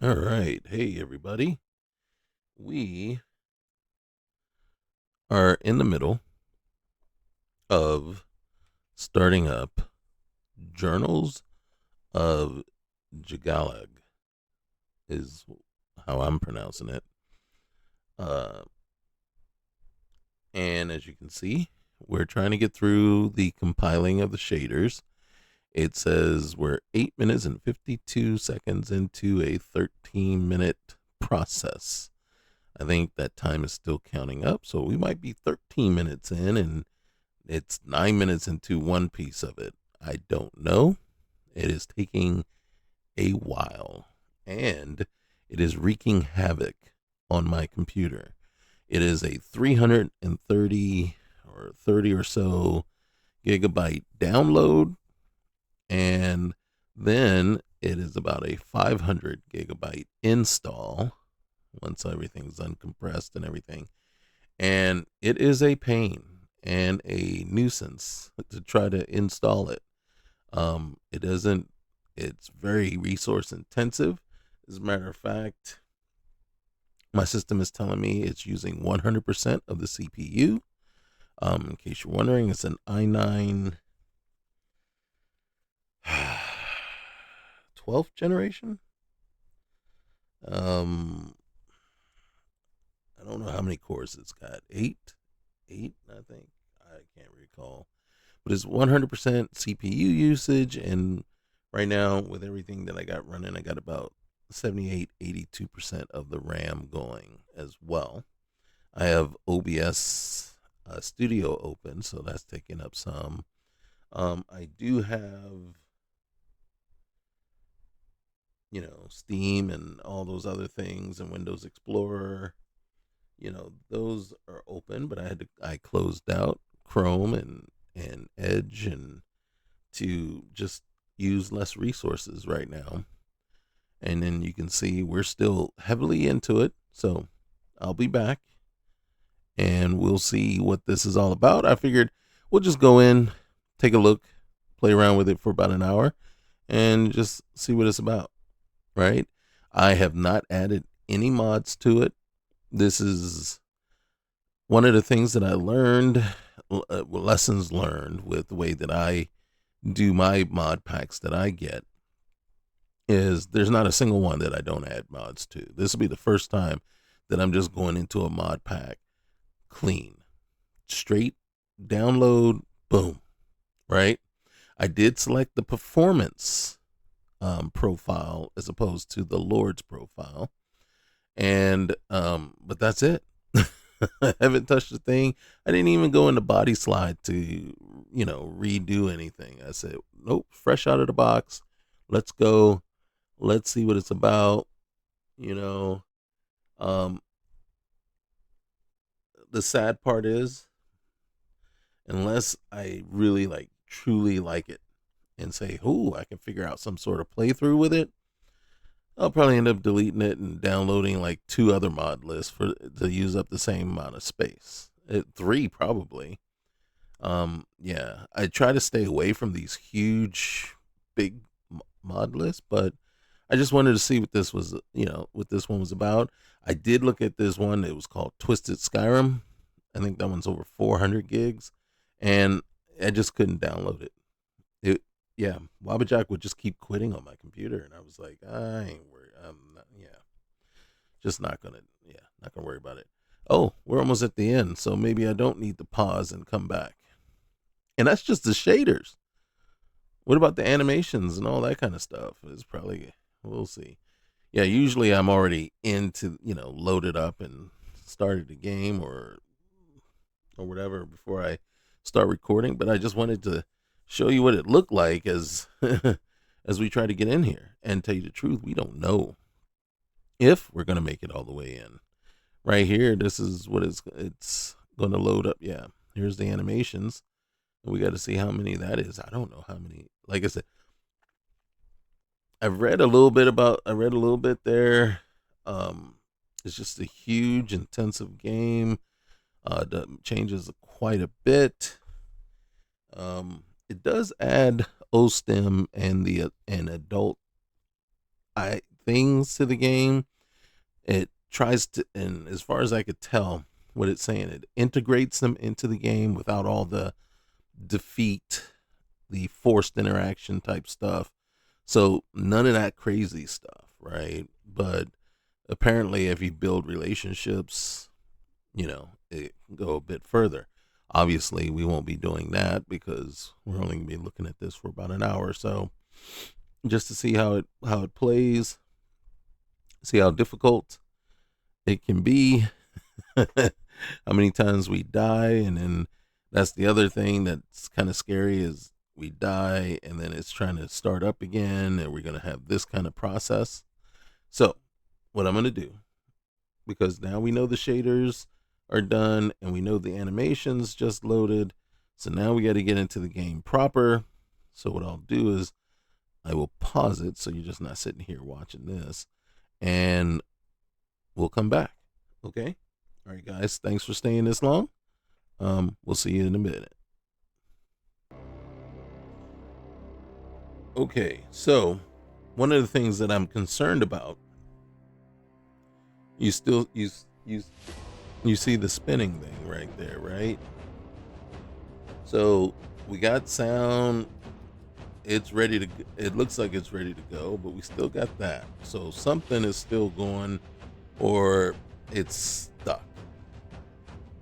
All right. Hey, everybody. We are in the middle of starting up Journals of Jyggalag, is how I'm pronouncing it. Uh, and as you can see, we're trying to get through the compiling of the shaders. It says we're 8 minutes and 52 seconds into a 13-minute process. I think that time is still counting up, so we might be 13 minutes in and it's 9 minutes into one piece of it. I don't know. It is taking a while and it is wreaking havoc on my computer. It is a 330 or 30 or so gigabyte download, and then it is about a 500 gigabyte install once everything's uncompressed and everything. And it is a pain and a nuisance to try to install it. It doesn't. It's very resource intensive. As a matter of fact, my system is telling me it's using 100% of the CPU. In case you're wondering, it's an i9 12th generation. Um, I don't know how many cores it's got. Eight, I think. I can't recall, but it's 100% CPU usage. And right now, with everything that I got running, I got about 78, 82% of the RAM going as well. I have OBS Studio open, so that's taking up some. I do have, Steam and all those other things and Windows Explorer. Those are open, but I closed out Chrome and Edge and to just use less resources right now. And then you can see we're still heavily into it. So I'll be back and we'll see what this is all about. I figured we'll just go in, take a look, play around with it for about an hour, and just see what it's about, right? I have not added any mods to it. This is one of the things that I learned, lessons learned with the way that I do my mod packs that I get, is there's not a single one that I don't add mods to. This will be the first time that I'm just going into a mod pack clean, straight download, boom, right? I did select the performance profile as opposed to the Lord's profile, and but that's it. I haven't touched the thing. I didn't even go into body slide to, redo anything. I said, nope, fresh out of the box. Let's go. Let's see what it's about. You know, um, the sad part is, unless I really truly like it and say, "Ooh, I can figure out some sort of playthrough with it," I'll probably end up deleting it and downloading like two other mod lists for to use up the same amount of space. Three probably. Yeah, I try to stay away from these huge, big mod lists, but I just wanted to see what this was, what this one was about. I did look at this one. It was called Twisted Skyrim. I think that one's over 400 gigs, and I just couldn't download it. It, yeah, Wabbajack would just keep quitting on my computer, and I was like, I ain't worried. I'm not, yeah, just not gonna worry about it. Oh, we're almost at the end, so maybe I don't need to pause and come back. And that's just the shaders. What about the animations and all that kind of stuff? It's probably, we'll see. Yeah, usually I'm already into, loaded up and started the game or whatever before I start recording, but I just wanted to show you what it looked like as as we try to get in here. And tell you the truth, we don't know if we're going to make it all the way in. Right here, this is what it's going to load up. Yeah, here's the animations. We got to see how many that is. I don't know how many. Like I said, I read a little bit there. Um, it's just a huge, intensive game. That changes quite a bit. It does add OStim and the an adult. I things to the game. It tries to, and as far as I could tell, what it's saying, it integrates them into the game without all the defeat, the forced interaction type stuff. So none of that crazy stuff, right? But apparently, if you build relationships, it can go a bit further. Obviously, we won't be doing that because we're only going to be looking at this for about an hour or so, just to see how it plays, see how difficult it can be, how many times we die, and then that's the other thing that's kind of scary is we die and then it's trying to start up again, and we're going to have this kind of process. So, what I'm going to do, because now we know the shaders are done and we know the animations just loaded, so now we got to get into the game proper. So what I'll do is I will pause it so you're just not sitting here watching this, and we'll come back. Okay? All right, guys, thanks for staying this long. We'll see you in a minute. Okay, so one of the things that I'm concerned about, you see the spinning thing right there, right? So we got sound. It's ready to. It looks like it's ready to go, but we still got that. So something is still going, or it's stuck,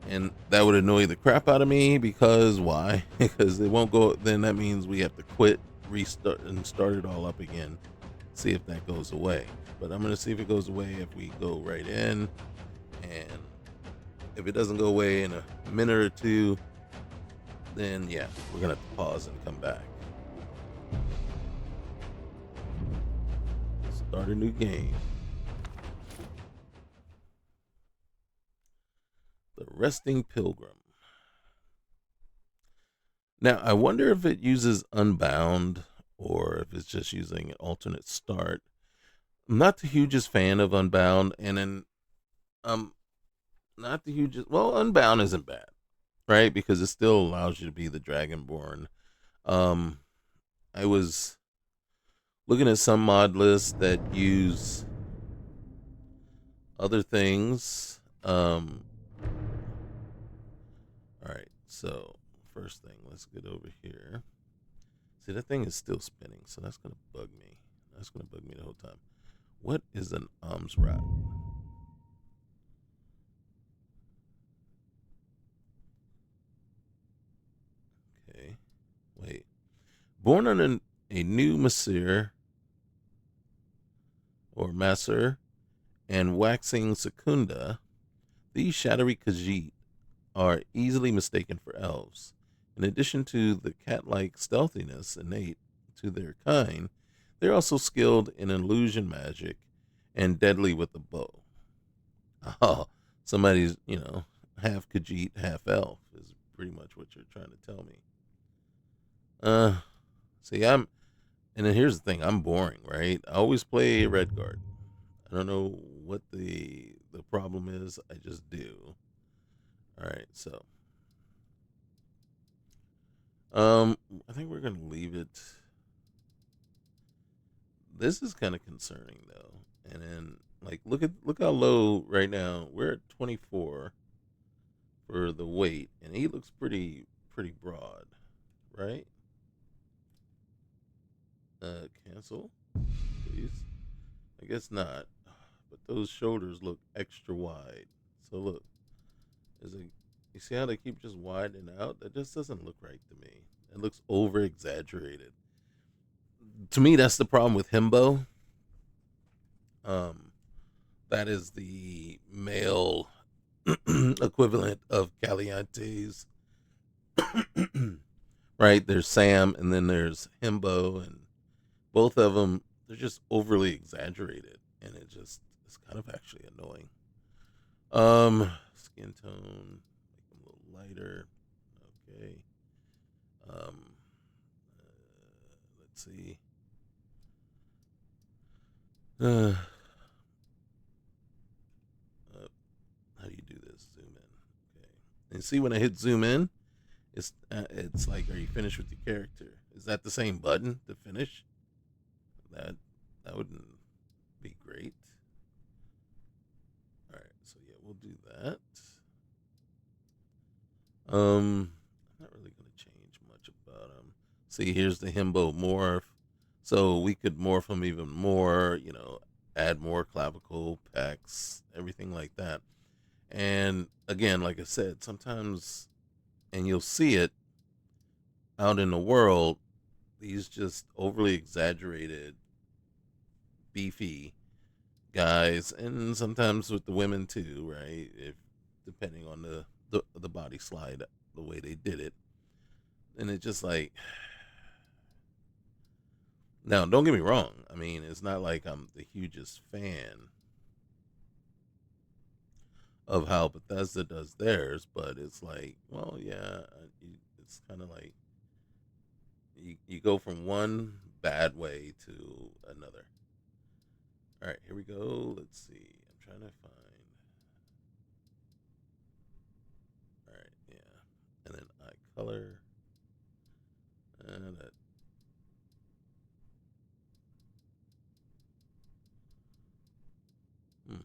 and that would annoy the crap out of me because why? Because it won't go. Then that means we have to quit, restart, and start it all up again. See if that goes away. But I'm gonna see if it goes away if we go right in, and if it doesn't go away in a minute or two, then yeah, we're gonna have to pause and come back. Start a new game. The Resting Pilgrim. Now, I wonder if it uses Unbound or if it's just using an alternate start. I'm not the hugest fan of Unbound, and then not the hugest. Well, Unbound isn't bad, right? Because it still allows you to be the Dragonborn. I was looking at some mod lists that use other things. All right, so first thing, let's get over here. See, that thing is still spinning, so that's gonna bug me. That's gonna bug me the whole time. What is an arms wrap? Okay, wait. Born on a new Masir or Masser and waxing Secunda, these shadowy Khajiit are easily mistaken for elves. In addition to the cat-like stealthiness innate to their kind, they're also skilled in illusion magic and deadly with the bow. Oh, somebody's, half Khajiit, half elf is pretty much what you're trying to tell me. See, and then here's the thing, I'm boring, right? I always play Redguard. I don't know what the problem is, I just do. All right, so I think we're gonna leave it. This is kind of concerning though, and then look how low right now. We're at 24 for the weight, and he looks pretty broad, right? Cancel, please. I guess not, but those shoulders look extra wide. So look, is it? You see how they keep just widening out? That just doesn't look right to me. It looks over exaggerated. To me, that's the problem with himbo. Um, that is the male equivalent of Caliantes. Right? There's Sam, and then there's himbo, and both of them, they're just overly exaggerated, and it's kind of actually annoying. Skin tone, make them a little lighter. Okay. Let's see. Uh, how do you do this? Zoom in. Okay. And see when I hit zoom in, it's like, are you finished with your character? Is that the same button to finish? That wouldn't. Be great. All right, so yeah, we'll do that. I'm not really gonna change much about him. See, here's the himbo morph. So we could morph him even more. Add more clavicle, pecs, everything like that. And again, like I said, sometimes, and you'll see it out in the world, these just overly exaggerated, beefy guys, and sometimes with the women too, right? If depending on the body slide, the way they did it, and it's just like, now don't get me wrong. I mean, it's not like I'm the hugest fan of how Bethesda does theirs, but it's like, well, yeah, it's kind of like you go from one bad way to another. All right, here we go. Let's see. I'm trying to find. All right, yeah, and then eye color, and that. Hmm,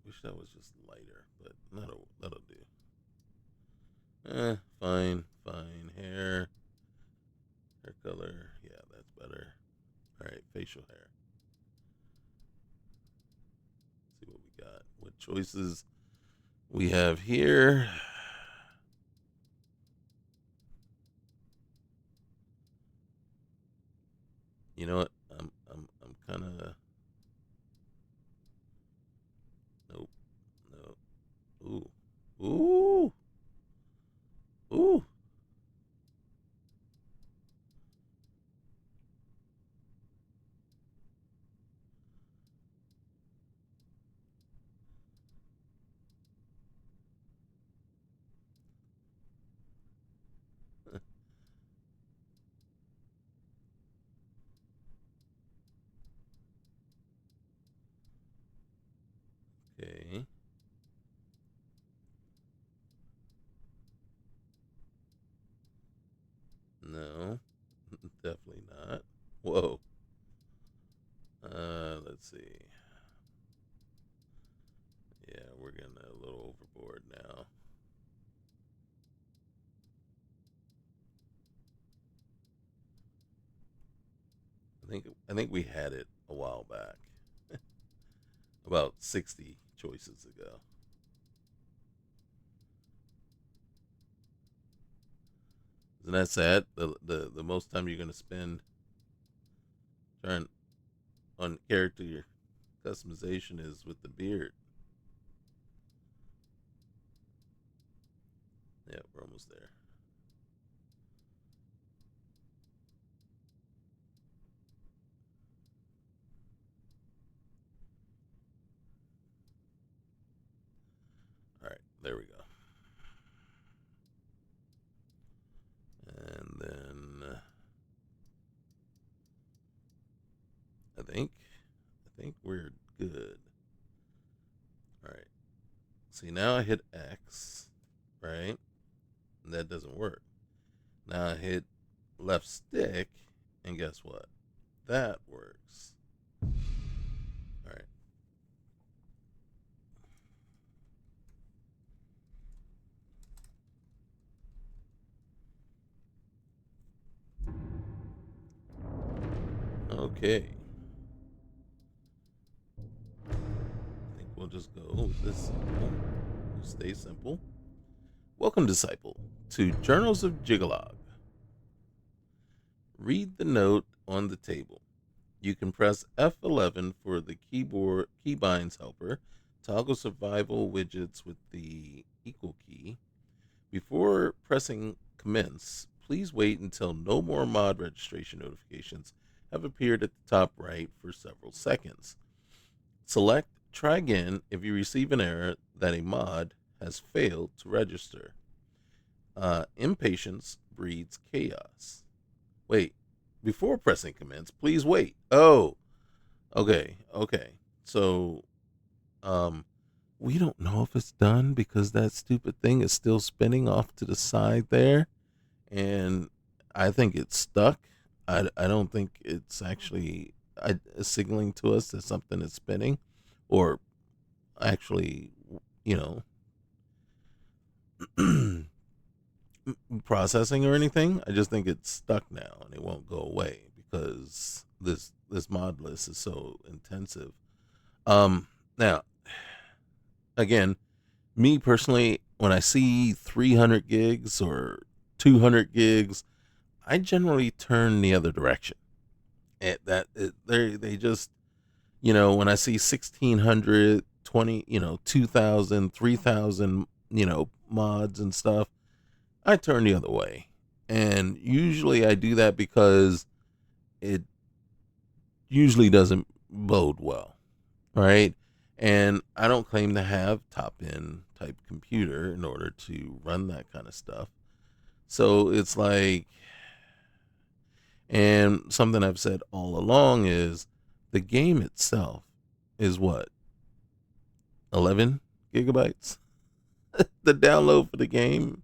wish that was just lighter, but that'll do. Fine, fine. Hair color. Yeah, that's better. All right, facial hair. Let's see what we got. What choices we have here? You know what? I'm kind of nope, no. Ooh, ooh, ooh. Okay, no, definitely not. Whoa. Let's see. Yeah, we're getting a little overboard now. I think we had it a while back, about 60 choices ago. Isn't that sad? The most time you're gonna spend trying on character customization is with the beard. Yeah, we're almost there. All right, there we go. And then I think we're good. All right. See, now I hit X, right? And that doesn't work. Now I hit left stick, and guess what? That works. All right. Okay. I think we'll just go with this simple. We'll stay simple. Welcome, disciple, to Journals of Jyggalag. Read the note on the table. You can press F11 for the keyboard keybinds helper. Toggle survival widgets with the equal key. Before pressing commence, please wait until no more mod registration notifications have appeared at the top right for several seconds. Select try again if you receive an error that a mod has failed to register. Impatience breeds chaos. Wait, before pressing commence, please wait. Oh, okay. So, um, we don't know if it's done because that stupid thing is still spinning off to the side there, and I think it's stuck. I don't think it's actually signaling to us that something is spinning, or actually, you know, processing or anything. I just think it's stuck now and it won't go away because this mod list is so intensive. Now, again, me personally, when I see 300 gigs or 200 gigs, I generally turn the other direction. They just, when I see 1600, 20, 2000, 3000, mods and stuff, I turn the other way. And usually I do that because it usually doesn't bode well, right? And I don't claim to have top end type computer in order to run that kind of stuff. So it's like, and something I've said all along is the game itself is what, 11 gigabytes? The download for the game,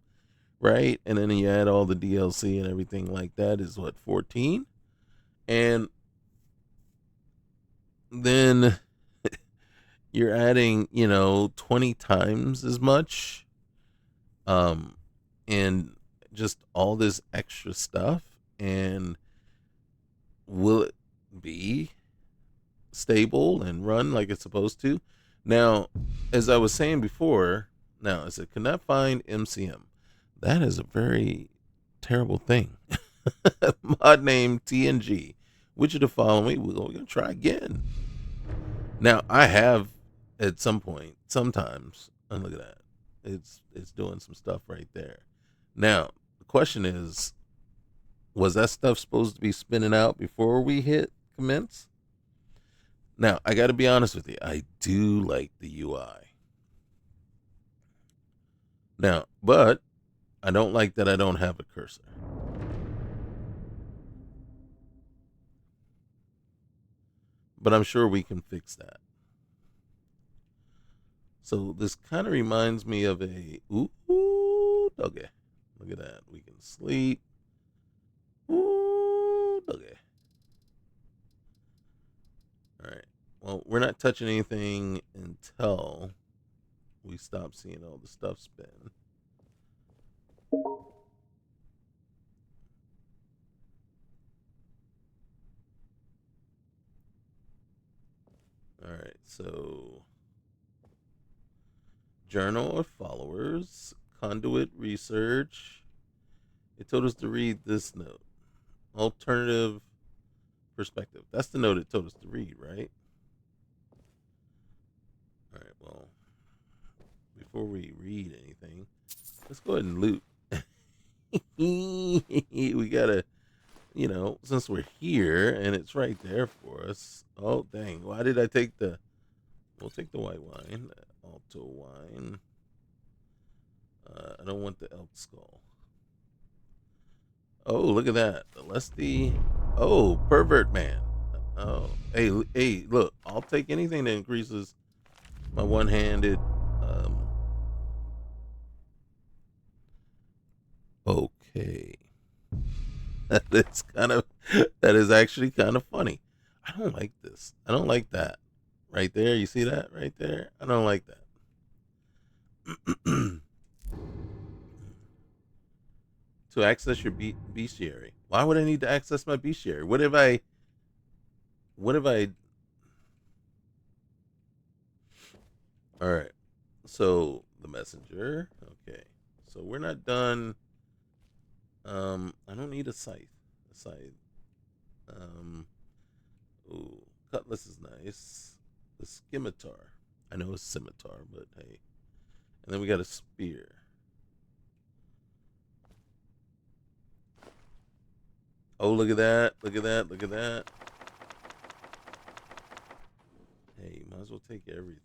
right? And then you add all the DLC and everything like that is what, 14? And then you're adding, 20 times as much, and just all this extra stuff. And will it be stable and run like it's supposed to? Now, as I was saying before, now, is it cannot find MCM? That is a very terrible thing. Mod name TNG. Which of the following we're going to try again? Now, I have at some point, sometimes, and look at that. It's doing some stuff right there. Now, the question is, was that stuff supposed to be spinning out before we hit commence? Now, I got to be honest with you. I do like the UI. Now, but I don't like that I don't have a cursor. But I'm sure we can fix that. So this kind of reminds me of a okay. Look at that. We can sleep. Okay. All right. Well, we're not touching anything until we stop seeing all the stuff spin. All right. So journal or followers, conduit research. It told us to read this note. Alternative perspective. That's the note it told us to read, right? All right, well, before we read anything, let's go ahead and loot. We gotta, since we're here and it's right there for us. Oh, dang. Why did I take we'll take the white wine, the alto wine. I don't want the elk skull. Oh, look at that. The lusty. Oh, pervert man. Oh, hey, look. I'll take anything that increases my one-handed. Okay. That is actually kind of funny. I don't like this. I don't like that. Right there. You see that right there? I don't like that. To access your bestiary. Why would I need to access my bestiary? What if I all right. So the messenger. Okay. So we're not done. I don't need a scythe. A scythe. Um ooh, cutlass is nice. The scimitar. I know it's scimitar, but hey. And then we got a spear. Oh, look at that. Look at that. Look at that. Hey, you might as well take everything.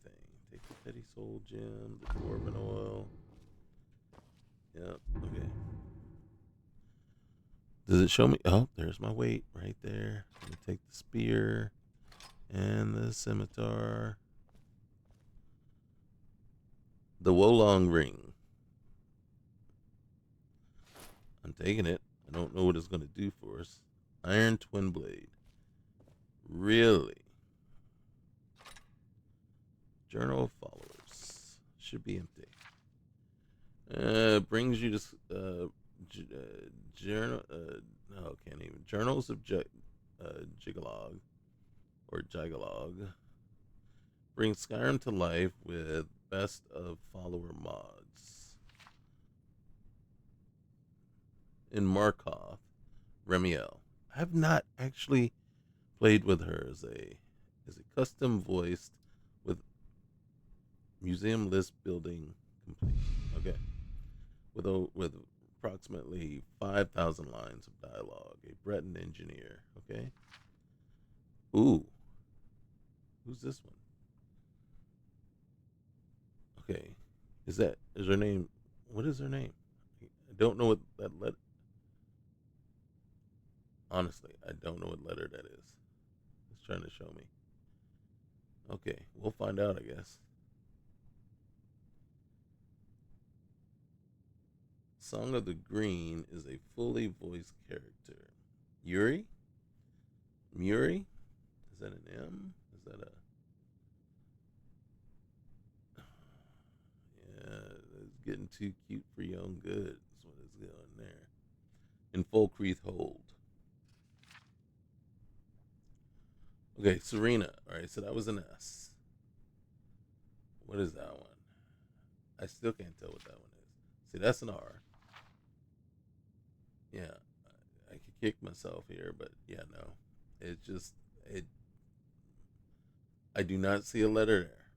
Take the petty soul gem, the dwarven oil. Yep. Okay. Does it show me? Oh, there's my weight right there. Let me take the spear and the scimitar. The Wolong ring. I'm taking it. I don't know what it's going to do for us. Iron Twin Blade. Really? Journal of Followers. Should be empty. Brings you to journal. No, can't even. Journals of Jyggalag or Jyggalag. Brings Skyrim to life with best of follower mods. In Markov, Remiel. I have not actually played with her as a custom voiced with museum list building complete. Okay. With approximately 5,000 lines of dialogue, a Breton engineer. Okay. Ooh. Who's this one? Okay. Is her name? What is her name? I don't know what that letter. Honestly, I don't know what letter that is. It's trying to show me. Okay, we'll find out, I guess. Song of the Green is a fully voiced character. Yuri? Muri? Is that an M? Is that a... Yeah, it's getting too cute for your own good. That's what it's going there. In Folkreath Hold. Okay, Serena. Alright, so that was an S. What is that one? I still can't tell what that one is. See, that's an R. Yeah, I could kick myself here, but yeah, no. It just, I do not see a letter there.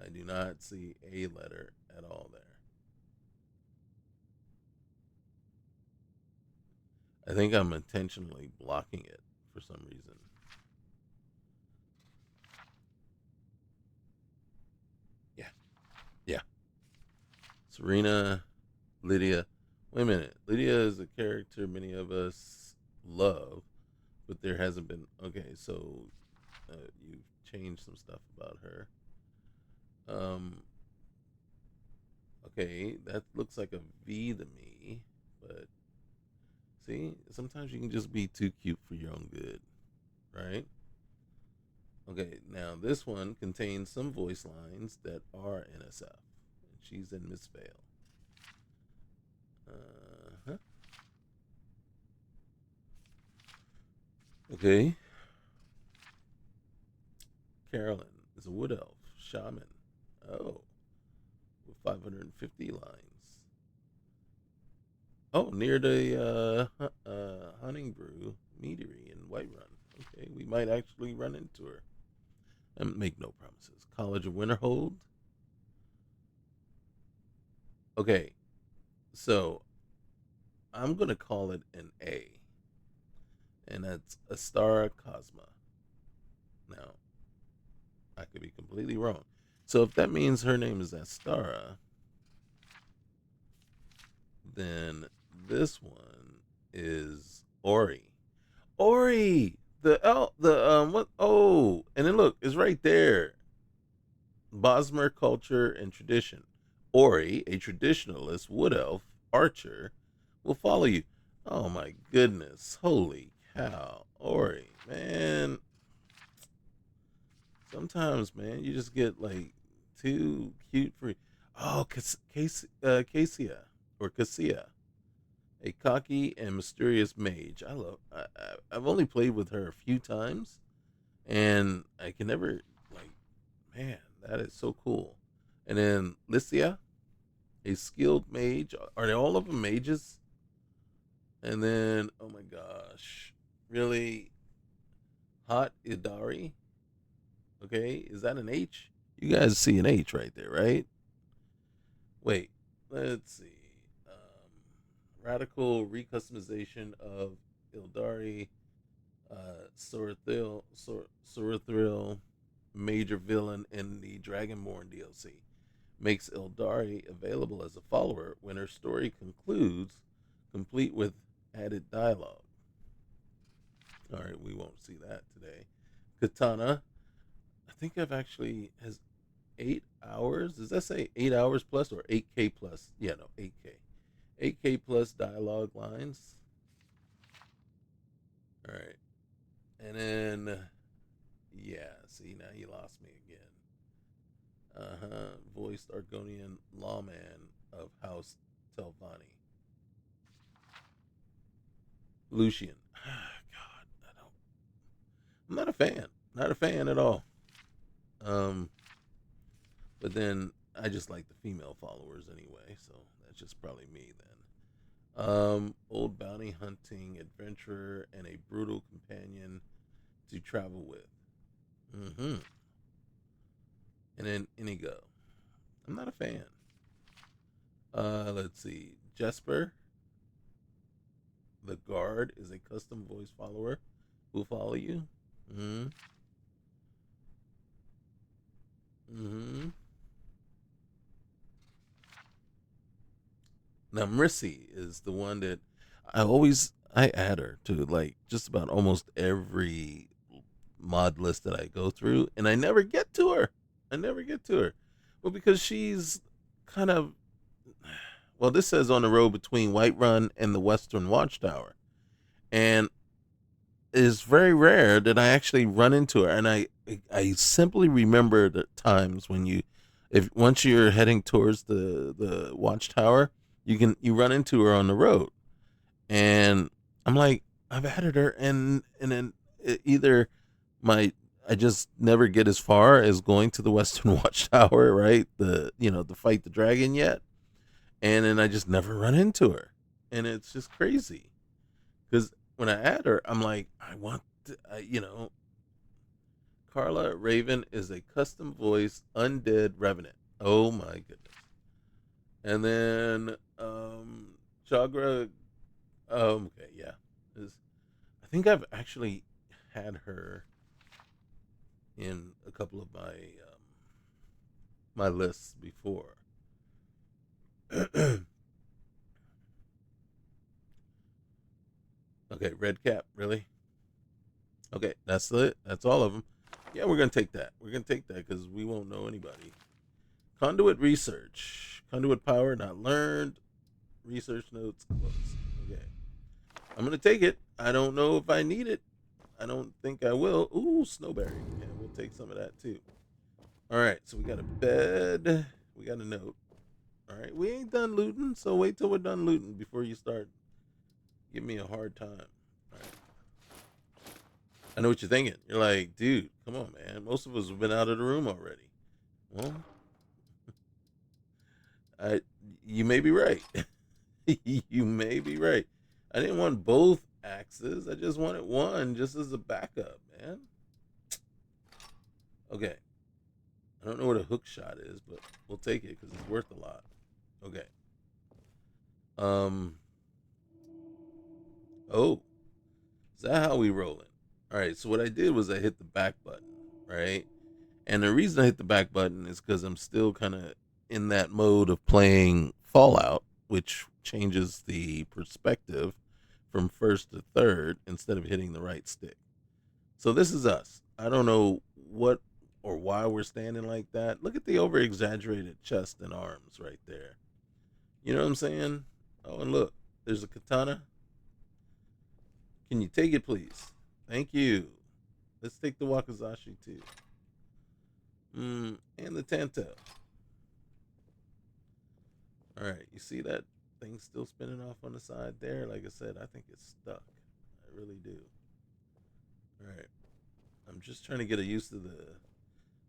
I do not see a letter at all there. I think I'm intentionally blocking it for some reason. Yeah. Yeah. Serena, Lydia. Wait a minute. Lydia is a character many of us love, but there hasn't been. Okay, so you've changed some stuff about her. Um. Okay, that looks like a V to me, but see, sometimes you can just be too cute for your own good, right? Okay, now this one contains some voice lines that are NSF, and she's in Miss Vale. Uh-huh. Okay. Carolyn is a wood elf, shaman. Oh, with 550 lines. Oh, near the Hunting Brew Meadery in Whiterun. Okay, we might actually run into her. And make no promises. College of Winterhold. Okay, so I'm gonna call it an A, and that's Astara Cosma. Now, I could be completely wrong. So if that means her name is Astara, then this one is Ori. Ori, what? Oh, and then look, it's right there. Bosmer culture and tradition. Ori, a traditionalist wood elf archer, will follow you. Oh my goodness. Holy cow. Ori, man. Sometimes, man, you just get like too cute for. Oh, Cassia or Cassia, a cocky and mysterious mage. I've only played with her a few times, and I can never like. Man, that is so cool. And then Lycia, a skilled mage. Are they all of them mages? And then, oh my gosh, really hot Idari. Okay, is that an H? You guys see an H right there, right? Wait, let's see. Radical recustomization of Ildari, Sorathil, major villain in the Dragonborn DLC. Makes Ildari available as a follower when her story concludes, complete with added dialogue. Alright, we won't see that today. Katana, I think I've actually has 8 hours. Does that say 8 hours plus or 8K plus? Yeah, no, 8K. 8K plus dialogue lines. All right. And then, yeah, see, now you lost me again. Voiced Argonian lawman of House Telvanni. Lucian. God, I'm not a fan. Not a fan at all. Um, but then I just like the female followers anyway, so that's just probably me then. Old bounty hunting adventurer and a brutal companion to travel with. Mm-hmm. And then Inigo. I'm not a fan. Let's see. Jesper, the guard, is a custom voice follower who will follow you. Mm-hmm. Mm-hmm. Now Missy is the one that I add her to like just about almost every mod list that I go through, and I never get to her. I never get to her. Well, because she's kind of well, this says on the road between Whiterun and the Western Watchtower, and it's very rare that I actually run into her. And I simply remember the times when if once you're heading towards the Watchtower, you run into her on the road, and I'm like, I've added her, and then either my I just never get as far as going to the Western Watchtower, right? To fight the dragon yet, and then I just never run into her, and it's just crazy because when I add her, I'm like, I want to, Carla Raven is a custom voice undead revenant. Oh my goodness! And then Chagra. Okay, yeah, is I think I've actually had her in a couple of my lists before. Okay, red cap, really? Okay, that's it. That's all of them. Yeah, we're gonna take that. We're gonna take that because we won't know anybody. Conduit research, conduit power not learned. Research notes close. Okay, I'm gonna take it. I don't know if I need it. I don't think I will. Ooh, snowberry. Yeah, we'll take some of that too. All right, so we got a bed. We got a note. All right, we ain't done looting, so wait till we're done looting before you start giving me a hard time. All right. I know what you're thinking. You're like, dude, come on, man. Most of us have been out of the room already. Well, I you may be right. You may be right. I didn't want both axes. I just wanted one just as a backup, man. Okay. I don't know what a hook shot is, but we'll take it because it's worth a lot. Okay. Um. Oh, is that how we rolling? All right. So what I did was I hit the back button, right? And the reason I hit the back button is because I'm still kind of in that mode of playing Fallout, which changes the perspective from first to third instead of hitting the right stick. So this is us. I don't know what or why we're standing like that. Look at the over exaggerated chest and arms right there. You know what I'm saying? Oh, and look, there's a katana. Can you take it, please? Thank you. Let's take the Wakazashi too. And the Tanto. All right, you see that thing still spinning off on the side there? Like I said, I think it's stuck. I really do. All right, I'm just trying to get used to the.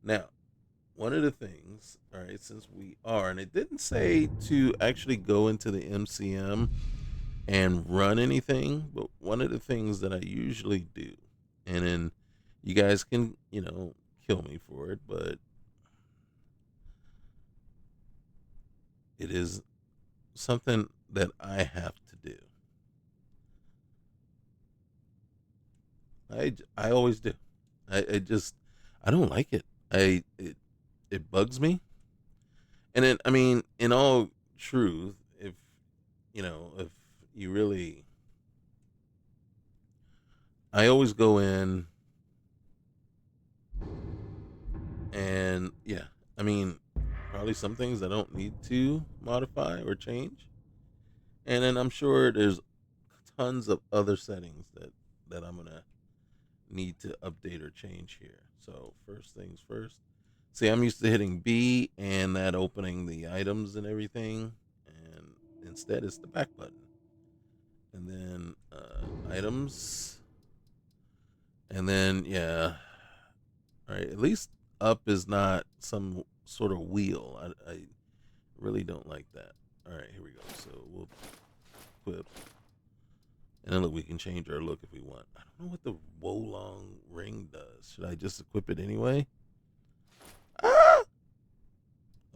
Now, one of the things, all right, since we are, and it didn't say to actually go into the MCM and run anything, but one of the things that I usually do, and then you guys can, kill me for it, but it is something that I have to do. I always do. I just I don't like it. It bugs me. And then I mean, in all truth, if you really, I always go in and yeah, I mean, probably some things I don't need to modify or change, and then I'm sure there's tons of other settings that I'm gonna need to update or change here. So first things first. See, I'm used to hitting B and that opening the items and everything, and instead it's the back button. And then items, and then yeah, all right. At least up is not some sort of wheel. I really don't like that. All right, here we go. So we'll equip, and then look, we can change our look if we want. I don't know what the Wolong ring does. Should I just equip it anyway? Ah!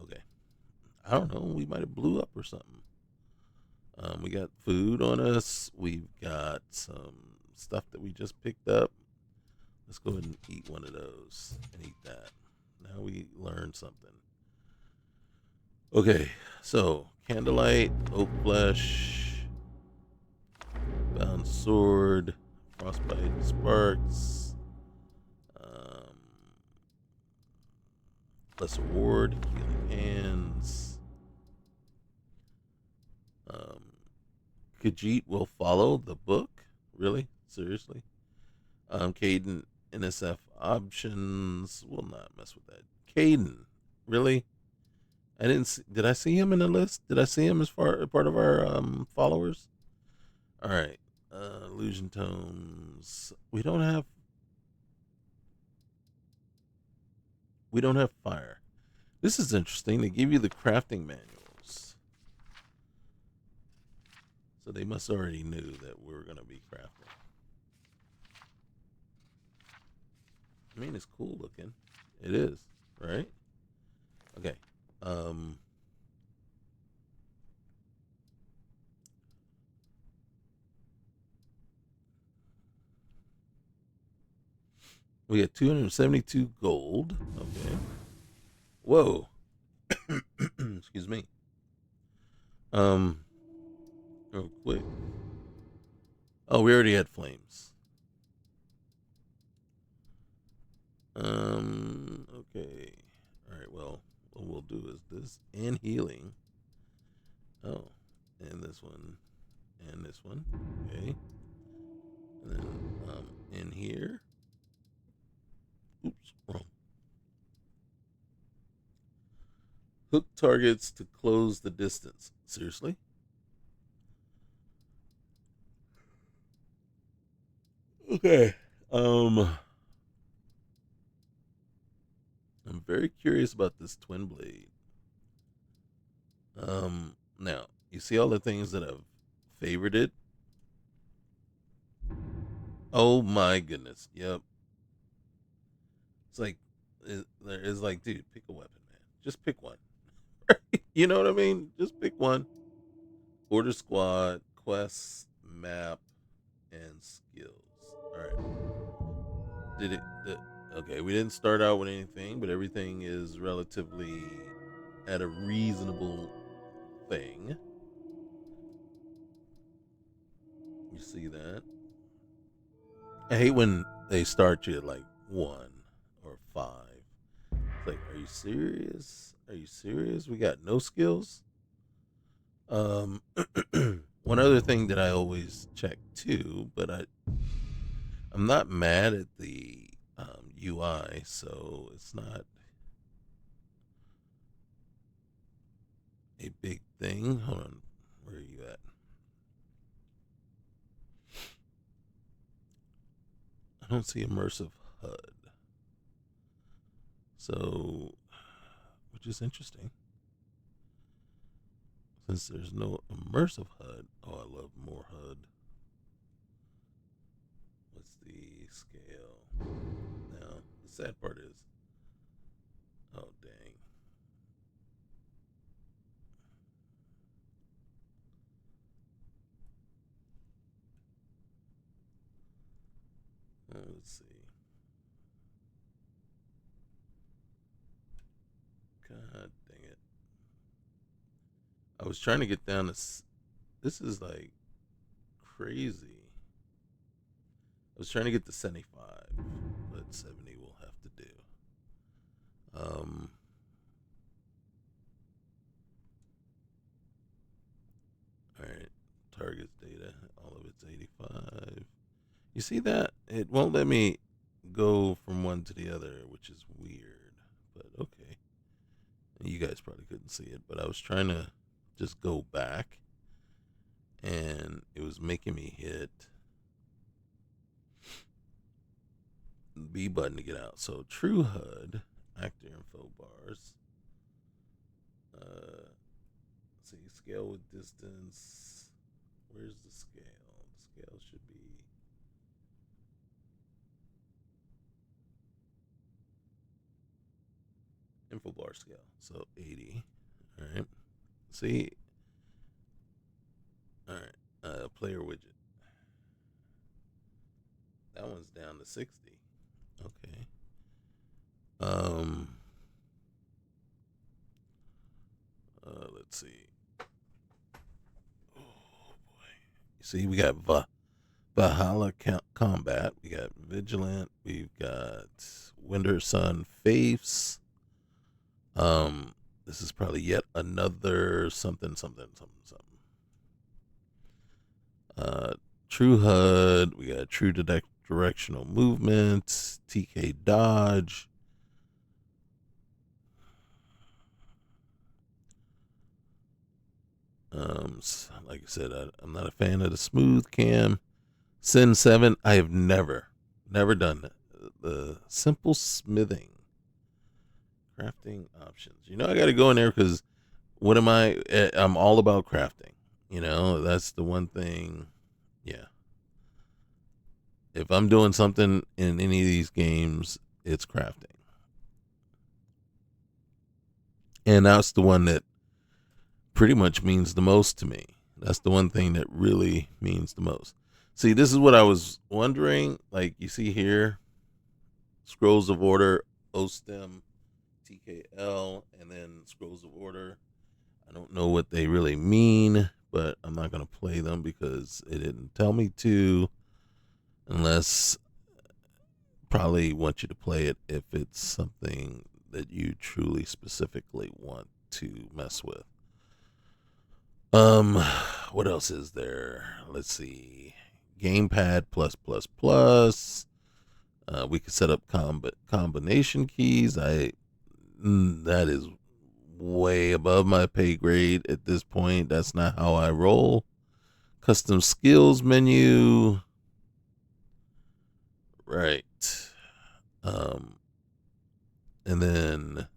Okay. I don't know. We might have blew up or something. We got food on us. We've got some stuff that we just picked up. Let's go ahead and eat one of those and eat that. Now we learned something. Okay, so candlelight, oak flesh, bound sword, frostbite sparks, um, lesser ward, healing hands. Khajiit will follow the book. Really? Seriously? Caden NSF options. Will not mess with that. Caden, really? I didn't. See, did I see him in the list? Did I see him as part of our followers? All right. Illusion tomes. We don't have. We don't have fire. This is interesting. They give you the crafting manuals, so they must already knew that we were gonna be crafting. I mean, it's cool looking. It is, right? Okay. Um, we got 272 gold. Okay. Whoa. Excuse me. Um, real quick. Oh, we already had flames. Okay. All right. Well, what we'll do is this and healing. Oh, and this one, and this one. Okay. And then in here. Oops, wrong. Hook targets to close the distance. Seriously? Okay. I'm very curious about this twin blade. Now you see all the things that I've favorited. Oh my goodness. Yep. It's like there is like, dude, pick a weapon, man. Just pick one. You know what I mean? Just pick one. Order squad, quests, map, and skills. All right. Did it? Okay, we didn't start out with anything, but everything is relatively at a reasonable thing. You see that? I hate when they start you at like 1 or 5. It's like, are you serious? Are you serious? We got no skills. Um, one other thing that I always check too, but I'm not mad at the UI, so it's not a big thing. Hold on, where are you at? I don't see immersive HUD, so which is interesting since there's no immersive HUD. Oh, I love more HUD. What's the scale? Now, the sad part is, oh dang. Let's see. God dang it. I was trying to get down to. This is like crazy. I was trying to get to 75, but 70 will have to do. Um, all right. Targets data, all of it's 85. You see that? It won't let me go from one to the other, which is weird. But okay. You guys probably couldn't see it, but I was trying to just go back, and it was making me hit the B button to get out. So true HUD, actor info bars. See, scale with distance. Where's the scale? The scale should be info bar scale. So 80. All right. See. All right. Player widget. That one's down to 60. Okay. Let's see. Oh boy. You see, we got Valhalla Combat. We got Vigilant. We've got Winter Sun Faiths. This is probably yet another something. True HUD. We got True Directional Movement. TK Dodge. Like I said, I'm not a fan of the smooth cam. Sin 7, I have never done that. The simple smithing. Crafting options. You know, I got to go in there because what am I? I'm all about crafting. You know, that's the one thing. Yeah. If I'm doing something in any of these games, it's crafting. And that's the one that pretty much means the most to me. That's the one thing that really means the most. See, this is what I was wondering. Like you see here, Scrolls of Order, OStim, TKL, and then Scrolls of Order. I don't know what they really mean, but I'm not going to play them because it didn't tell me to, unless probably want you to play it if it's something that you truly specifically want to mess with. What else is there? Let's see. Gamepad plus. We could set up combination keys. That is way above my pay grade at this point. That's not how I roll. Custom skills menu. Right. And then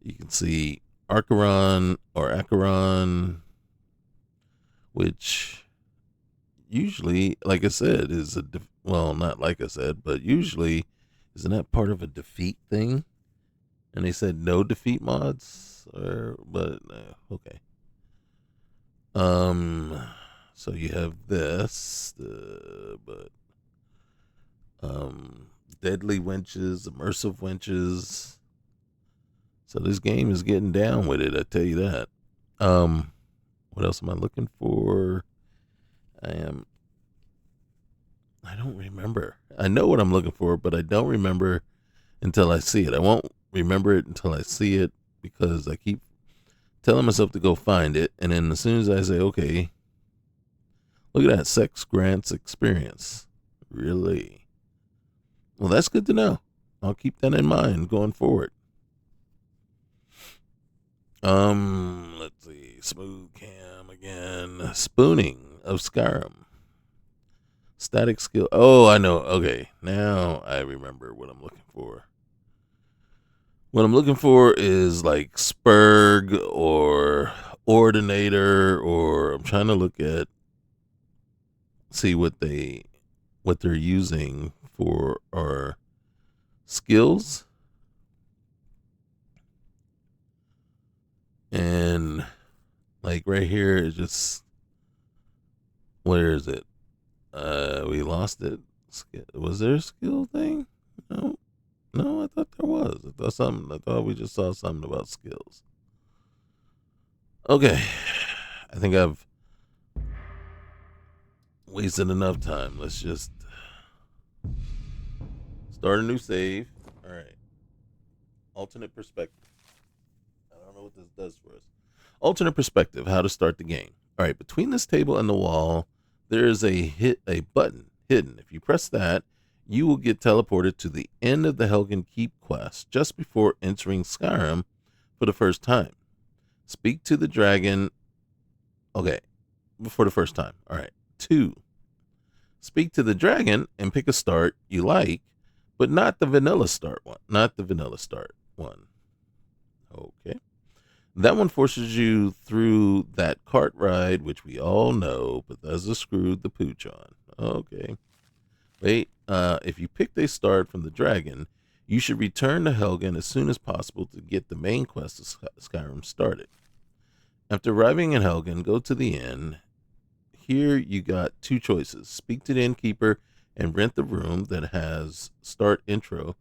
you can see Acheron, which usually, like I said, is not like I said, but usually, isn't that part of a defeat thing? And they said no defeat mods, okay. So you have this, deadly winches, immersive winches. So this game is getting down with it, I tell you that. What else am I looking for? I don't remember. I know what I'm looking for, but I don't remember until I see it. I won't remember it until I see it because I keep telling myself to go find it. And then as soon as I say, okay, look at that, sex grants experience. Really? Well, that's good to know. I'll keep that in mind going forward. Let's see. Smooth cam again. Spooning of Skyrim. Static skill. Oh, I know. Okay. Now I remember what I'm looking for. What I'm looking for is like Spurg or Ordinator, or I'm trying to look at, see what they're using for our skills. And like right here is just, where is it? We lost it. Was there a skill thing? No, I thought there was. I thought we just saw something about skills. Okay, I think I've wasted enough time. Let's just start a new save. All right. Alternate perspective. I don't know what this does for us. Alternate perspective. How to start the game. All right. Between this table and the wall, there is a button hidden. If you press that, you will get teleported to the end of the Helgen Keep quest just before entering Skyrim for the first time. Speak to the dragon. Okay, for the first time. All right. 2. Speak to the dragon and pick a start you like, but not the vanilla start one. Not the vanilla start one. Okay. That one forces you through that cart ride, which we all know Bethesda screwed the pooch on. Okay. Wait, if you picked a start from the dragon, you should return to Helgen as soon as possible to get the main quest of Skyrim started. After arriving in Helgen, go to the inn. Here you got 2 choices. Speak to the innkeeper and rent the room that has start intro.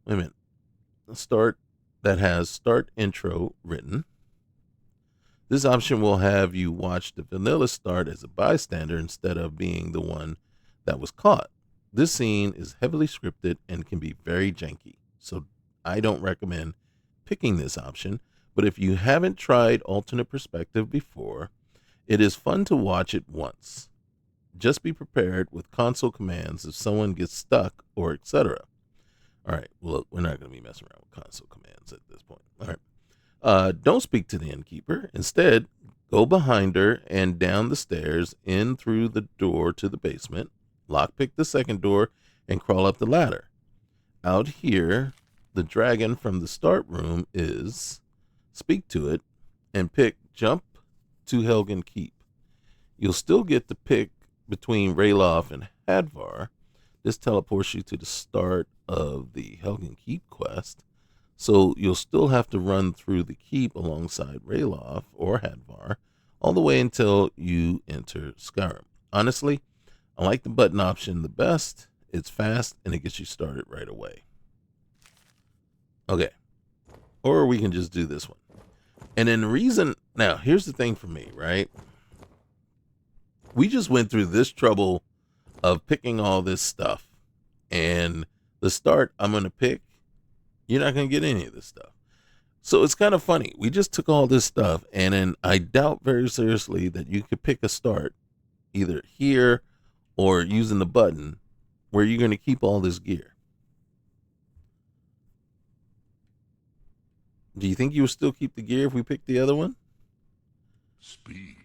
Wait a minute. That has start intro written. This option will have you watch the vanilla start as a bystander instead of being the one that was caught. This scene is heavily scripted and can be very janky, so I don't recommend picking this option, but if you haven't tried alternate perspective before, it is fun to watch it once. Just be prepared with console commands if someone gets stuck or etc. All right, well, look, we're not going to be messing around with console commands at this point. All right. Don't speak to the innkeeper. Instead, go behind her and down the stairs, in through the door to the basement, lockpick the second door, and crawl up the ladder. Out here, the dragon from the start room is, speak to it, and pick jump to Helgen Keep. You'll still get to pick between Ralof and Hadvar. This teleports you to the start of the Helgen Keep quest, so you'll still have to run through the keep alongside Ralof or Hadvar all the way until you enter Skyrim. Honestly, I like the button option the best. It's fast and it gets you started right away. Okay. Or we can just do this one. And then the reason, now here's the thing for me, right? We just went through this trouble of picking all this stuff, and the start I'm going to pick, you're not going to get any of this stuff. So it's kind of funny. We just took all this stuff, and then I doubt very seriously that you could pick a start either here or using the button where you're going to keep all this gear. Do you think you would still keep the gear if we picked the other one? Speak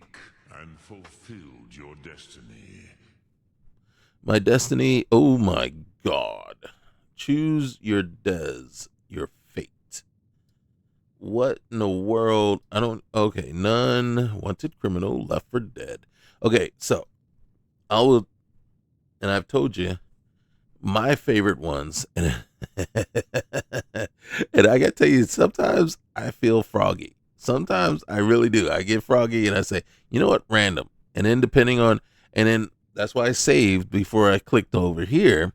and fulfilled your destiny. My destiny, oh my God. Choose your your fate. What in the world? Okay, none, wanted criminal, left for dead. Okay, so and I've told you, my favorite ones, and, and I gotta tell you, sometimes I feel froggy. Sometimes I really do. I get froggy and I say, you know what, random. And then and then that's why I saved before I clicked over here,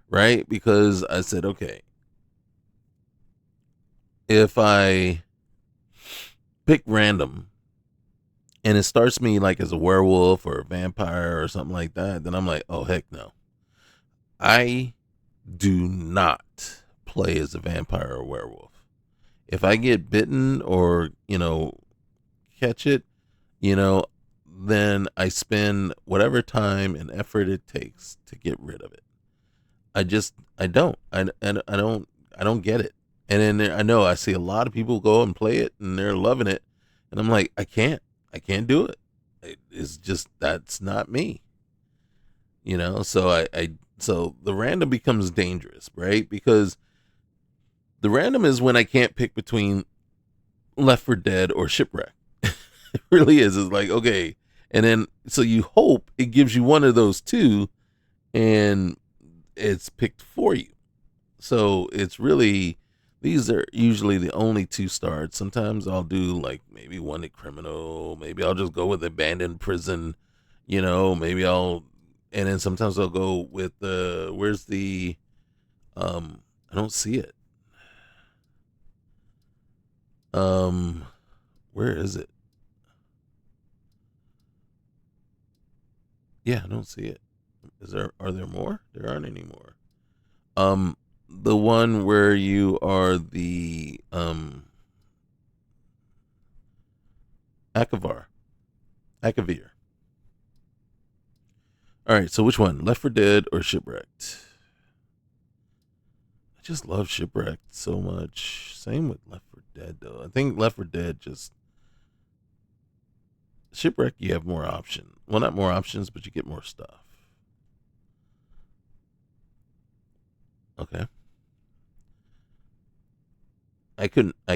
right? Because I said, okay, if I pick random and it starts me like as a werewolf or a vampire or something like that, then I'm like, oh, heck no. I do not play as a vampire or werewolf. If I get bitten or, catch it, then I spend whatever time and effort it takes to get rid of it. I don't get it. And then I know I see a lot of people go and play it and they're loving it. And I'm like, I can't do it. It's just, that's not me. So the random becomes dangerous, right? Because the random is when I can't pick between Left 4 Dead or Shipwreck. It really is. It's like, okay. And then, so you hope it gives you one of those two and it's picked for you. So it's really, these are usually the only 2 starts. Sometimes I'll do like maybe wanted criminal. Maybe I'll just go with abandoned prison. And then sometimes I'll go with where's the, I don't see it. Where is it? Yeah, I don't see it. Are there more? There aren't any more. The one where you are the, Akavir. All right, so which one? Left 4 Dead or Shipwrecked? I just love Shipwrecked so much. Same with Left 4 Dead, though. I think Left 4 Dead just... Shipwreck, you have more options. Well, not more options, but you get more stuff. Okay. I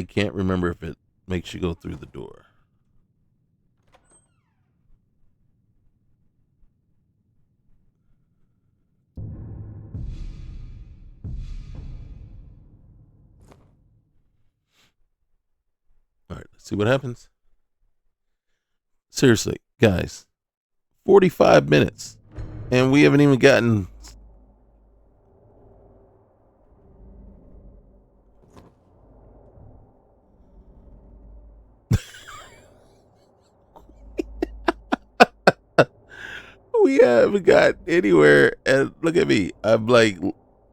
can't remember if it makes you go through the door. All right, let's see what happens. Seriously, guys, 45 minutes, and we haven't even gotten... we haven't got anywhere, and look at me. I'm like,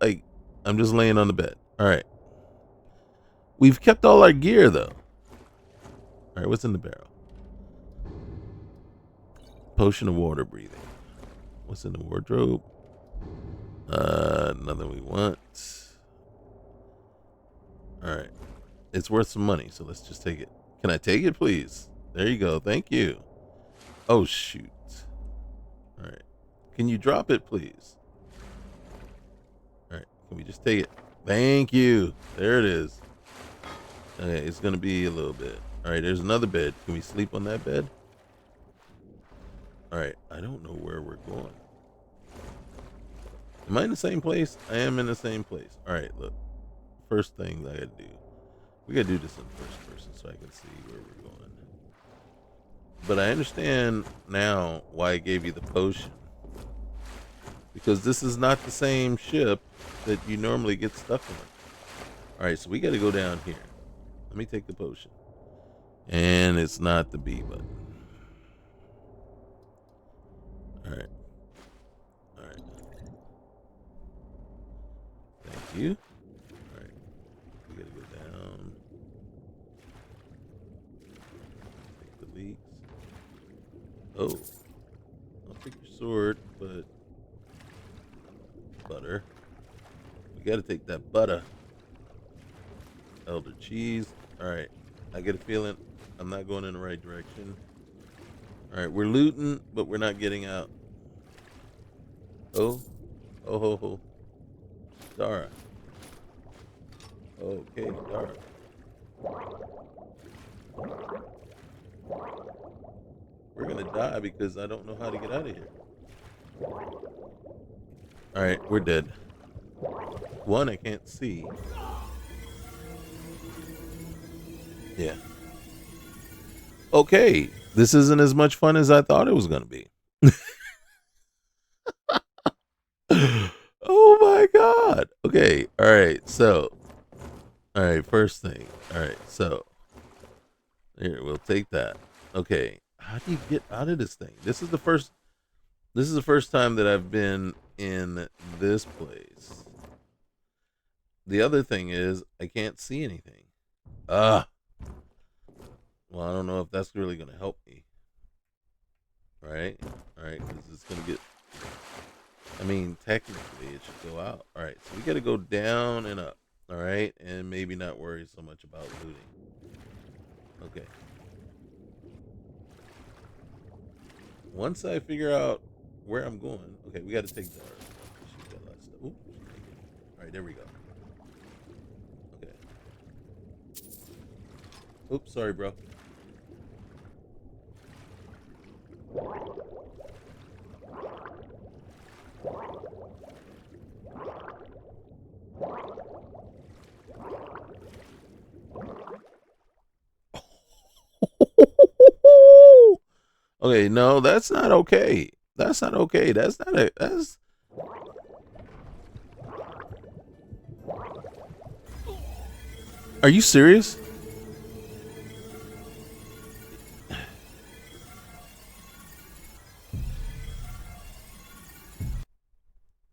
I'm just laying on the bed. All right. We've kept all our gear, though. All right, what's in the barrel? Potion of water breathing. What's in the wardrobe? Nothing we want. All right. It's worth some money, so let's just take it. Can I take it, please? There you go. Thank you. Oh, shoot. All right. Can you drop it, please? All right. Can we just take it? Thank you. There it is. Okay, it's going to be a little bit. All right, there's another bed. Can we sleep on that bed? All right. I don't know where we're going. Am I in the same place? I am in the same place. All right, look. First thing I got to do. We got to do this in first person so I can see where we're going. But I understand now why I gave you the potion. Because this is not the same ship that you normally get stuck on. All right, so we got to go down here. Let me take the potion. And it's not the B button. All right. All right. Thank you. All right. We got to go down. Take the leaks. Oh. I'll take your sword, but... butter. We got to take that butter. Elder cheese. All right. I get a feeling I'm not going in the right direction. All right. We're looting, but we're not getting out. Oh. Oh, ho, ho. Dara. Okay, Dara. We're going to die because I don't know how to get out of here. All right. We're dead. One, I can't see. Yeah. Okay. This isn't as much fun as I thought it was going to be. Oh my God. Okay. All right. So, all right. First thing. All right. So, here, we'll take that. Okay. How do you get out of this thing? This is the first time that I've been in this place. The other thing is I can't see anything. Well, I don't know if that's really going to help me. Right? All right, because it's going to get... I mean, technically, it should go out. All right, so we got to go down and up. All right? And maybe not worry so much about looting. Okay. Once I figure out where I'm going... Okay, we got to take Dara. She's got a lot of stuff. Ooh, all right, there we go. Okay. Oops, sorry, bro. Okay, no, that's not okay. That's not okay. That's not a... That's... Are you serious?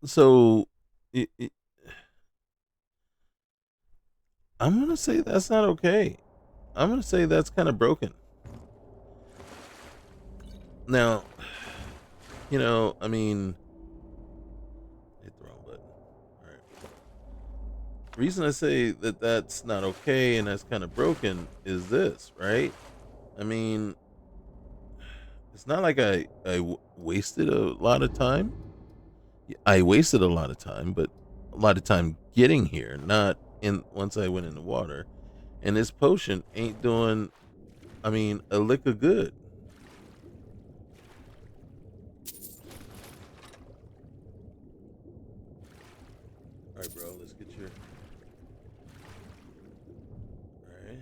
So, I'm going to say that's not okay. I'm going to say that's kind of broken. Now, I mean, hit the wrong button. All right. Reason I say that that's not okay and that's kind of broken is this, right? I mean, it's not like I wasted a lot of time. I wasted a lot of time, but a lot of time getting here, not in once I went in the water. And this potion ain't doing, I mean, a lick of good. All right, bro, let's get your. All right.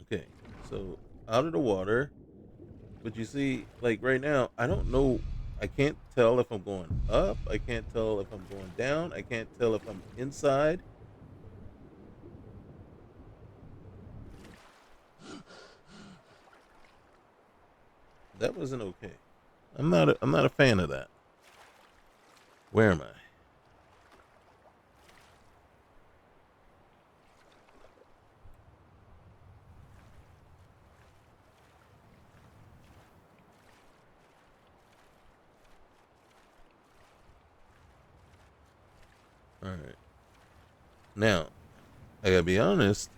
Okay, so out of the water, but you see, like right now, I don't know. I can't tell if I'm going up. I can't tell if I'm going down. I can't tell if I'm inside. That wasn't okay. I'm not a fan of that. Where am I? All right. Now, I gotta be honest.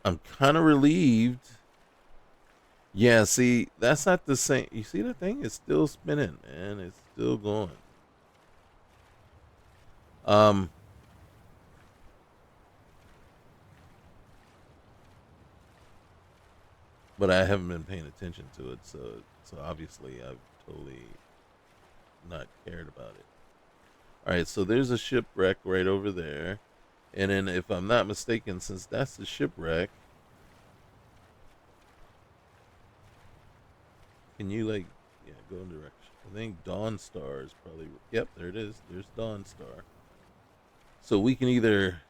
I'm kind of relieved. Yeah, see, that's not the same. You see, the thing is still spinning, man. It's still going. Um, but I haven't been paying attention to it, so obviously I've totally not cared about it. All right, so there's a shipwreck right over there, and then if I'm not mistaken, since that's the shipwreck, can you like, yeah, go in direction? I think Dawnstar is probably. Yep, there it is. There's Dawnstar. So we can either.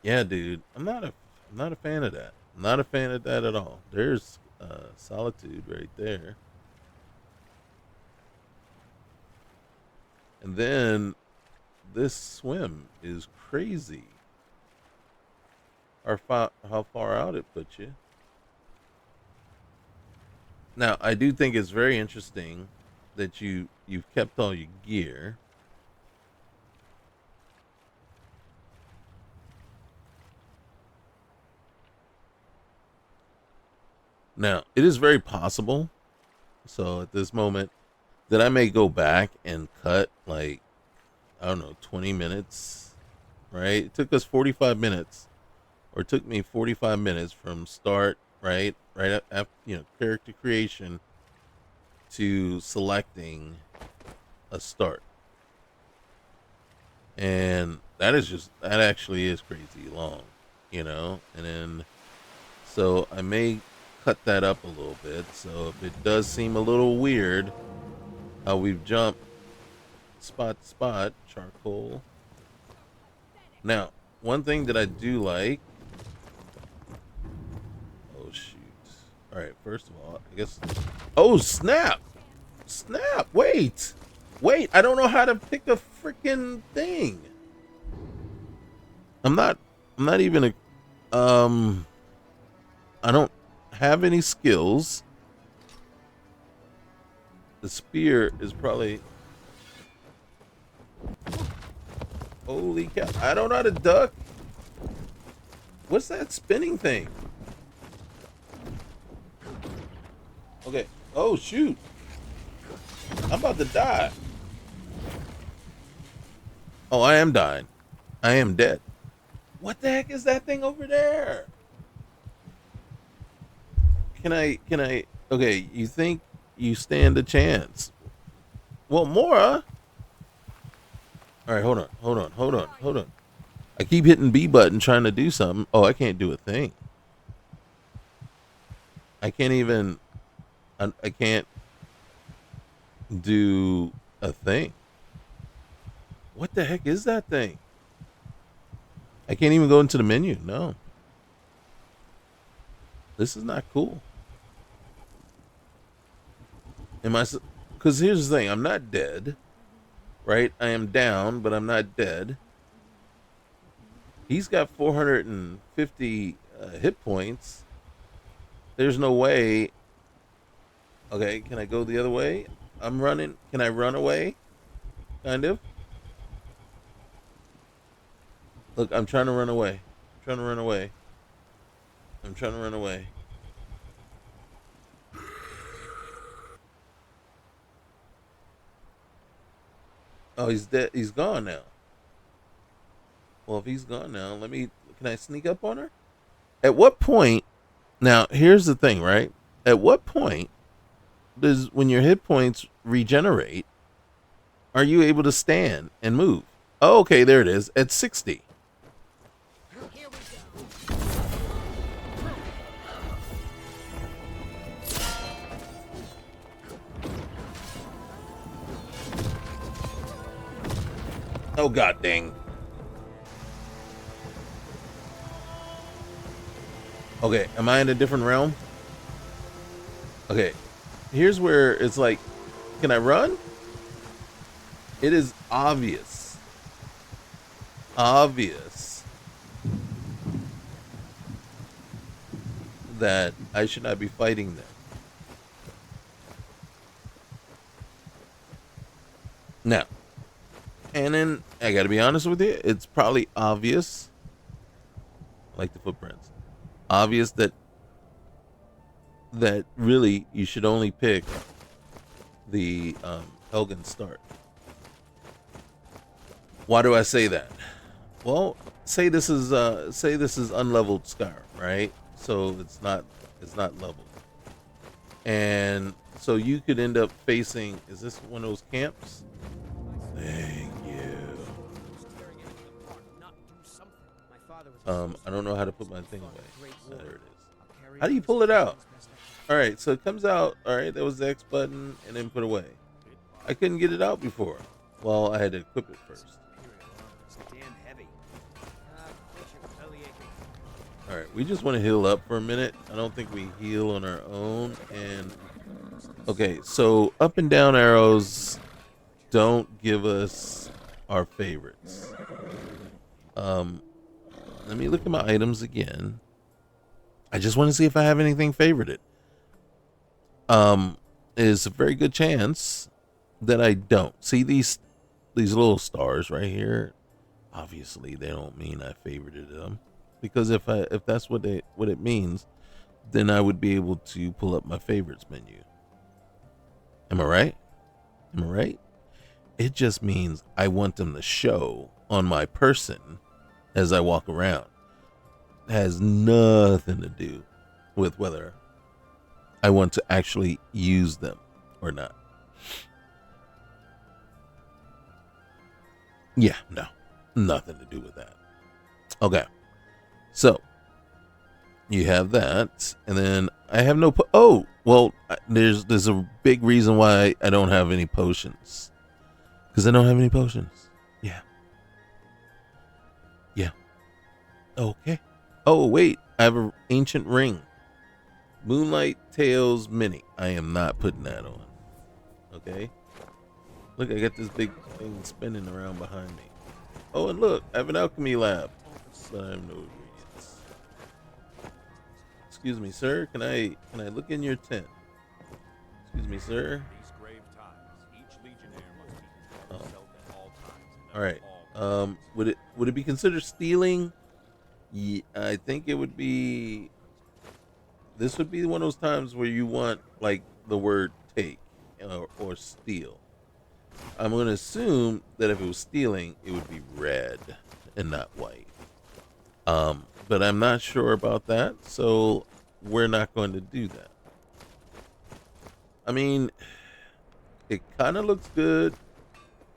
Yeah, dude, I'm not a fan of that. I'm not a fan of that at all. There's Solitude right there, and then this swim is crazy. How far out it puts you. Now, I do think it's very interesting that you've kept all your gear. Now, it is very possible. So at this moment, that I may go back and cut like I don't know 20 minutes. Right? It took us 45 minutes, or it took me 45 minutes from start. Right after character creation to selecting a start, and that actually is crazy long. And then so I may cut that up a little bit. So if it does seem a little weird how we've jumped spot to spot, charcoal. Now, one thing that I do like. Oh shoot! All right, first of all, I guess. Oh snap! Snap! Wait! I don't know how to pick a freaking thing. I'm not. I'm not even a. I don't have any skills. The spear is probably. Holy cow! I don't know how to duck. What's that spinning thing? Okay. Oh shoot! I'm about to die. Oh, I am dying. I am dead. What the heck is that thing over there? Can I okay, you think you stand a chance. Well, Mora. Alright, hold on. I keep hitting B button trying to do something. Oh, I can't do a thing. I can't even I can't do a thing. What the heck is that thing? I can't even go into the menu. No. This is not cool. Am I? Because here's the thing: I'm not dead, right? I am down, but I'm not dead. He's got 450 hit points. There's no way. Okay, can I go the other way? I'm running. Can I run away? Kind of. Look, I'm trying to run away. I'm trying to run away. I'm trying to run away. Oh, he's dead. He's gone now. Well, if he's gone now, let me. Can I sneak up on her? At what point? Now, here's the thing, right? At what point does when your hit points regenerate, are you able to stand and move? Oh, okay, there it is. At 60. Oh, god dang. Okay, am I in a different realm? Okay, here's where it's like, can I run? It is obvious that I should not be fighting them. Now, and then I gotta be honest with you, it's probably obvious, like the footprints, obvious that really you should only pick the Helgen start. Why do I say that? Well, say this is unleveled Skyrim, right? So it's not leveled, and so you could end up facing. Is this one of those camps? Thank you. I don't know how to put my thing away. There it is. How do you pull it out? All right, so it comes out. All right, that was the X button, and then put away. I couldn't get it out before. Well, I had to equip it first. All right, we just want to heal up for a minute. I don't think we heal on our own. And okay, so up and down arrows don't give us our favorites. Let me look at my items again. I just want to see if I have anything favorited. Is a very good chance that I don't. See these little stars right here? Obviously, they don't mean I favorited them, because if that's what it means, then I would be able to pull up my favorites menu. Am I right? Am I right? It just means I want them to show on my person as I walk around. It has nothing to do with whether I want to actually use them or not. Yeah, no. Nothing to do with that. Okay. So, you have that, and then I have no oh, well, there's a big reason why I don't have any potions. Cuz I don't have any potions. Yeah. Yeah. Okay. Oh, wait. I have an ancient ring. Moonlight Tales Mini. I am not putting that on. Okay. Look, I got this big thing spinning around behind me. Oh, and look, I have an alchemy lab. But I have no ingredients. Excuse me, sir. Can I look in your tent? Excuse me, sir. All right. Would it be considered stealing? Yeah, I think it would be. This would be one of those times where you want like the word take or steal. I'm going to assume that if it was stealing, it would be red and not white. But I'm not sure about that, so we're not going to do that. I mean, it kind of looks good.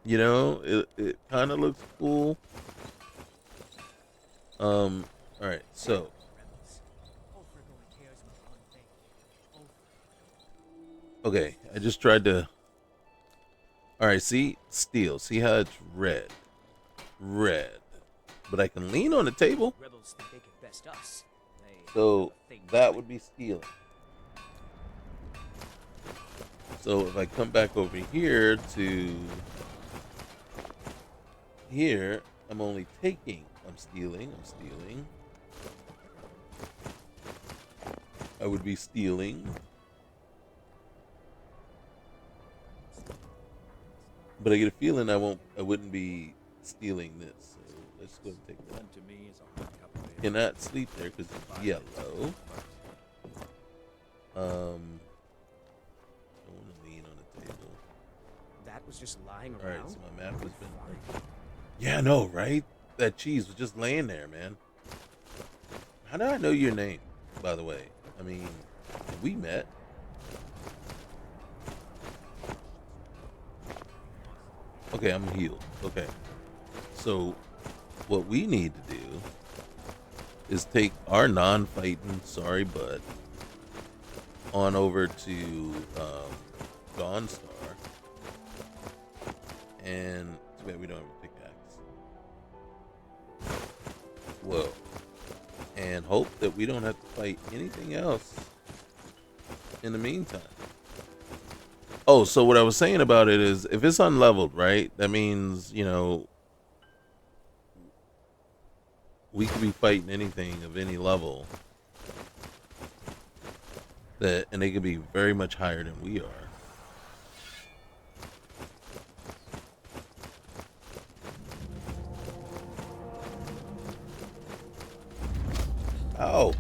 You know, it kind of looks cool. All right, so. Okay, I just tried to. All right, see? Steel. See how it's red? Red. But I can lean on the table. So that would be stealing. So if I come back over here to here, I'm only taking. I'm stealing. I would be stealing. But I get a feeling I wouldn't be stealing this. So let's go and take that. Cannot sleep there because it's yellow. I want to lean on the table. That was just lying around. Alright, so my map has been. Yeah, I know, right? That cheese was just laying there, man. How did I know your name, by the way? I mean, we met. Okay, I'm healed. Okay. So, what we need to do is take our non-fighting sorry butt on over to Dawnstar. And too bad we don't have a pickaxe. Whoa. And hope that we don't have to fight anything else in the meantime. Oh, so what I was saying about it is if it's unleveled, right? That means, you know, we could be fighting anything of any level. And they could be very much higher than we are. Oh.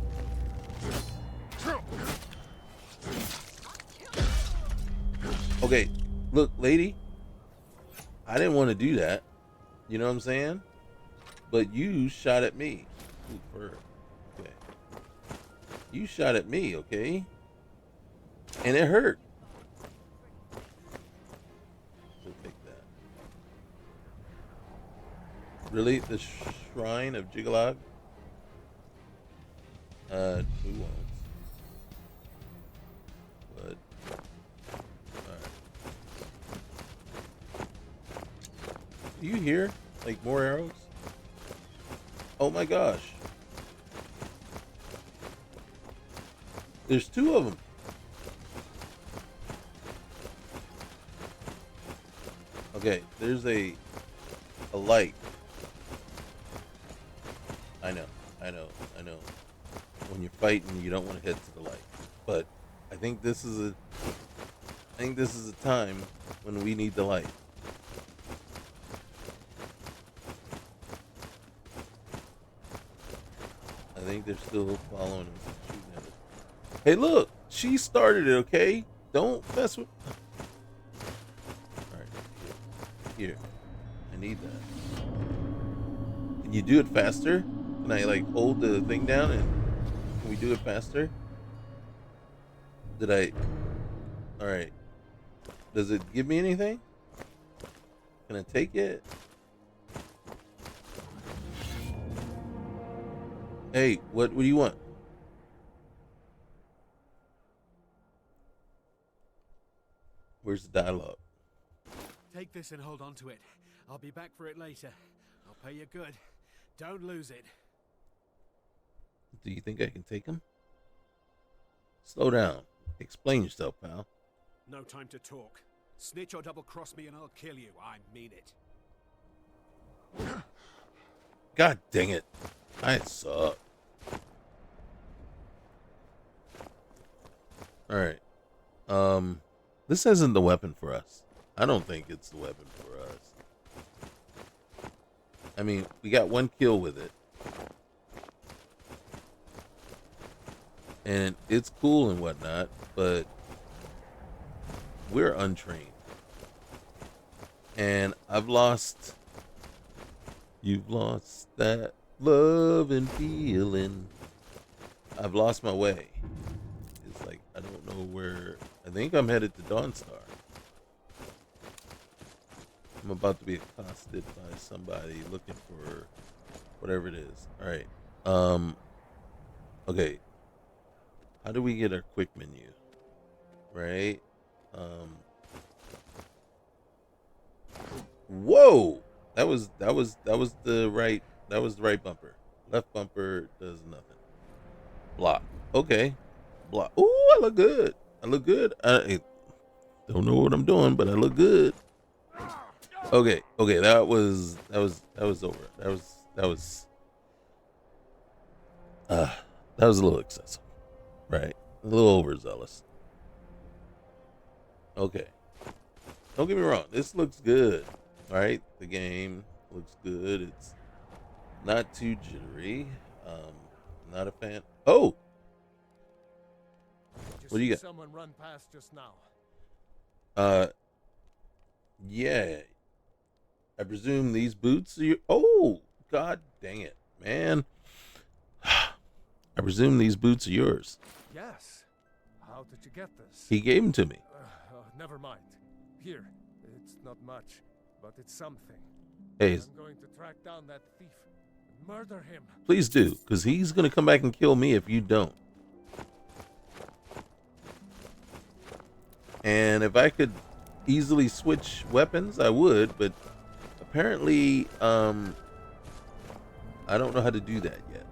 Okay, look, lady. I didn't want to do that. You know what I'm saying? But you shot at me. Ooh, fur. Okay. You shot at me, okay? And it hurt. We'll take that. Really? The Shrine of Jyggalag? Who wants? But alright. Do you hear like more arrows? Oh my gosh. There's two of them. Okay, there's a light. I know. When you're fighting, you don't want to head to the light. But I think this is a time when we need the light. I think they're still following us and shooting at us. Hey, look, she started it. Okay, don't mess with. All right, here. I need that. Can you do it faster? Can I like hold the thing down and can we do it faster? Did I? All right. Does it give me anything? Can I take it? Hey, what do you want? Where's the dialogue? Take this and hold on to it. I'll be back for it later. I'll pay you good. Don't lose it. Do you think I can take him? Slow down. Explain yourself, pal. No time to talk. Snitch or double-cross me and I'll kill you. I mean it. God dang it. I suck. Alright. This isn't the weapon for us. I don't think it's the weapon for us. I mean, we got one kill with it. And it's cool and whatnot, but we're untrained. And I've lost... You've lost that love and feeling. I've lost my way. It's like, I don't know where... I think I'm headed to Dawnstar. I'm about to be accosted by somebody looking for whatever it is. Alright. Okay. How do we get our quick menu? Right? Whoa! That was the right bumper. Left bumper does nothing. Block. Okay. Block. Ooh, I look good. I don't know what I'm doing, but I look good. Okay, that was over. That was a little excessive. Right? A little overzealous. Okay. Don't get me wrong. This looks good. All right. The game looks good. It's not too jittery. Not a fan. Oh! What do you got? Someone run past just now. Yeah. I presume these boots are your... Oh! God dang it, man. I presume these boots are yours. Yes. How did you get this? He gave them to me. Never mind. Here. It's not much, but it's something. Hey, I'm going to track down that thief and murder him. please do, because he's going to come back and kill me if you don't. And if I could easily switch weapons, I would, but apparently, I don't know how to do that yet.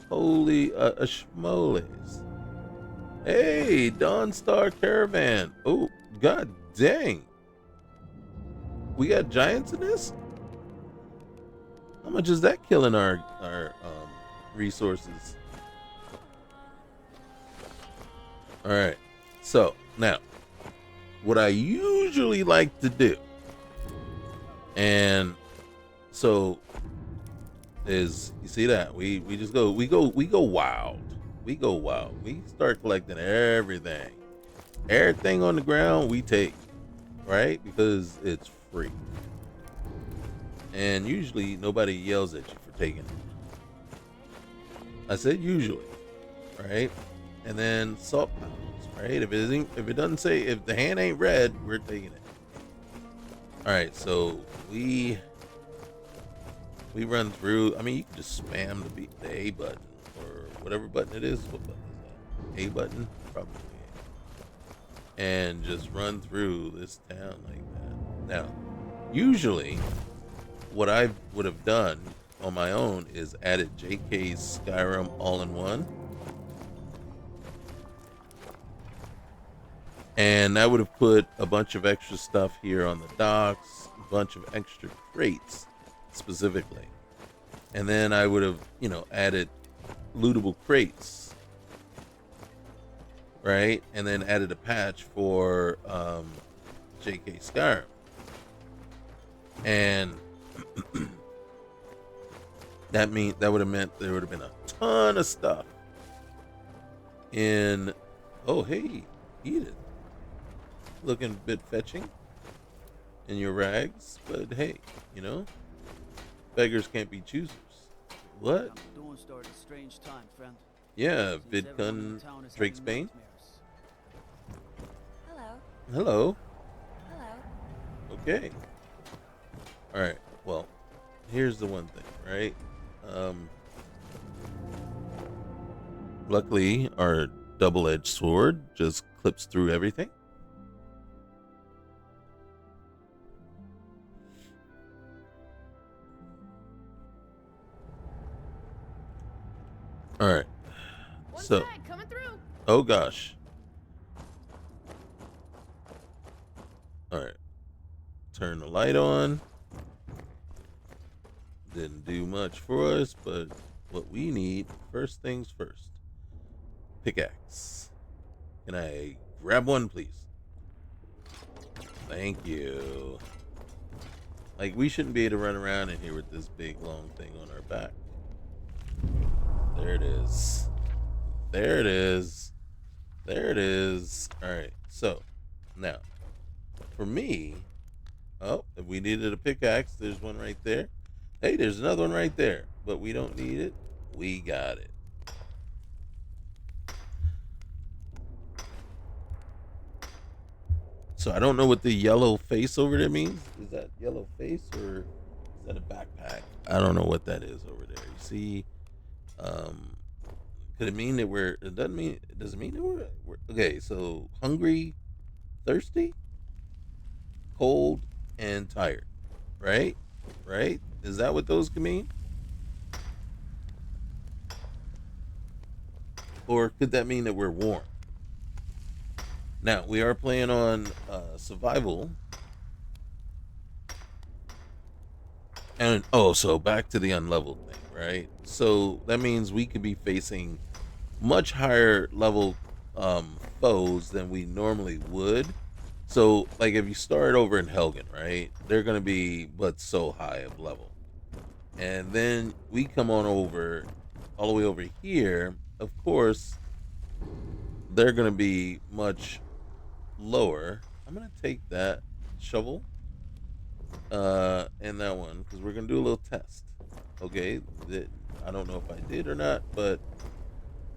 Holy schmoles. Hey, Dawnstar Caravan. Oh, god dang. We got giants in this? How much is that killing our resources? Alright. So, now, what I usually like to do, and so is, you see that we just go wild. We go wild. We start collecting everything on the ground we take, right? Because it's free, and usually nobody yells at you for taking it. I said usually, right? And then salt pounds, right? If it doesn't say, if the hand ain't red, we're taking it. All right, so we run through. I mean, you can just spam the A button or whatever button it is. What button is that? A button, probably. And just run through this town like that. Now, usually, what I would have done on my own is added JK's Skyrim all-in-one. And I would have put a bunch of extra stuff here on the docks, a bunch of extra crates specifically. And then I would have, added lootable crates, right? And then added a patch for JK Skyrim. And that would have meant there would have been a ton of stuff in. Oh, hey, Edith. Looking a bit fetching in your rags, but hey, beggars can't be choosers. What? Dawnstar at a strange time, friend. Yeah, Since everyone in VidCon town is Drake's having Bane. nightmares. Hello. Hello. Okay. All right. Well, here's the one thing, right? Luckily, our double-edged sword just clips through everything. All right. So, coming through. oh gosh. All right. Turn the light on. Didn't do much for us, but what we need, first things first. Pickaxe. Can I grab one, please? Thank you. Like, we shouldn't be able to run around in here with this big long thing on our back. There it is. There it is. There it is. All right. So, now, for me, oh, if we needed a pickaxe, there's one right there. Hey, there's another one right there, but we don't need it. We got it. So I don't know what the yellow face over there means. Is that yellow face or is that a backpack? I don't know what that is over there. You see, could it mean that does it mean that we're okay, so hungry, thirsty, cold, and tired, right? Right? Is that what those could mean? Or could that mean that we're warm? Now, we are playing on survival. And, so back to the unleveled thing, right? So that means we could be facing much higher level foes than we normally would. So, like, if you start over in Helgen, right, they're going to be but so high of level. And then we come on over, all the way over here. Of course, they're going to be much lower. I'm going to take that shovel and that one because we're going to do a little test. Okay, I don't know if I did or not, but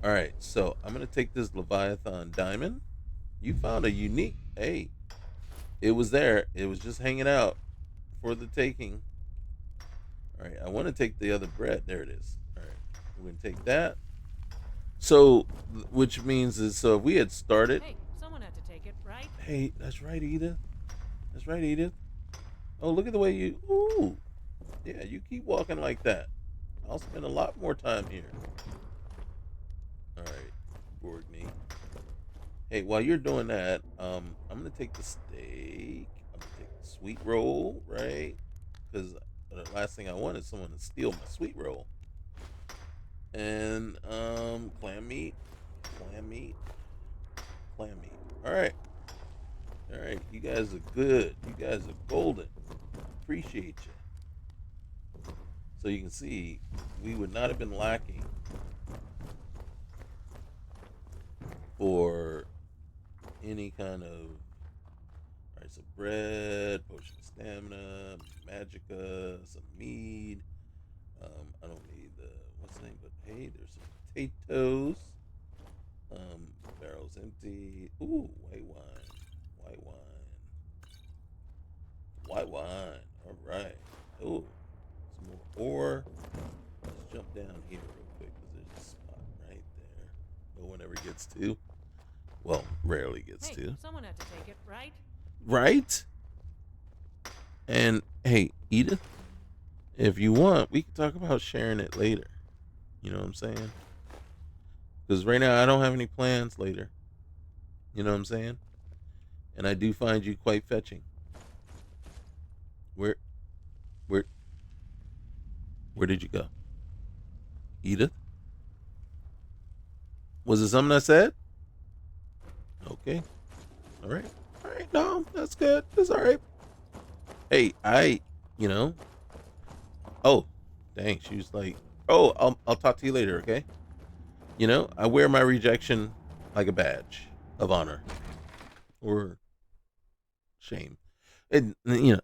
all right. So I'm going to take this Leviathan diamond. You found a unique, hey, it was there. It was just hanging out for the taking. All right, I want to take the other bread. There it is. All right, we're going to take that. So, which means is, so if we had started. Hey, someone had to take it, right? Hey, that's right, Edith. That's right, Edith. Oh, look at the way you, ooh. Yeah, you keep walking like that. I'll spend a lot more time here. All right, Borgney. Hey, while you're doing that, I'm going to take the steak. I'm going to take the sweet roll, right? Because the last thing I want is someone to steal my sweet roll. And clam meat. All right, you guys are good. You guys are golden. Appreciate you. So you can see we would not have been lacking for any kind of. All right, so bread, potion of stamina, magicka, some mead. I don't need the what's the name, but hey, there's some potatoes. Barrel's empty. Ooh, white wine. All right. Ooh, some more ore. Let's jump down here real quick because there's a spot right there. No one ever gets to. Well, rarely gets to. Someone had to take it, right? Right? And hey, Edith, if you want, we can talk about sharing it later. You know what I'm saying? Because right now I don't have any plans later. You know what I'm saying? And I do find you quite fetching. Where did you go? Edith? Was it something I said? Okay. All right. No, that's good. That's all right. Hey, oh, dang. She was like, oh, I'll talk to you later. Okay. I wear my rejection like a badge of honor or shame. And, dang,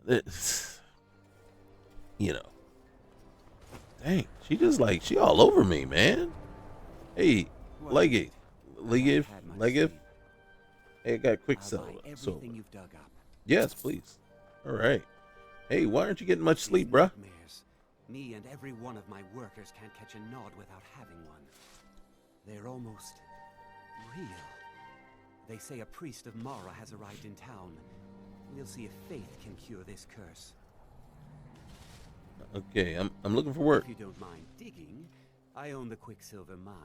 she all over me, man. Hey, Leggy. Hey, I got Quicksilver. So, you've dug up. yes, please. All right. Hey, why aren't you getting much sleep, bruh? Nightmares. Me and every one of my workers can't catch a nod without having one. They're almost real. They say a priest of Mara has arrived in town. We'll see if faith can cure this curse. Okay, I'm looking for work. If you don't mind digging, I own the Quicksilver mine.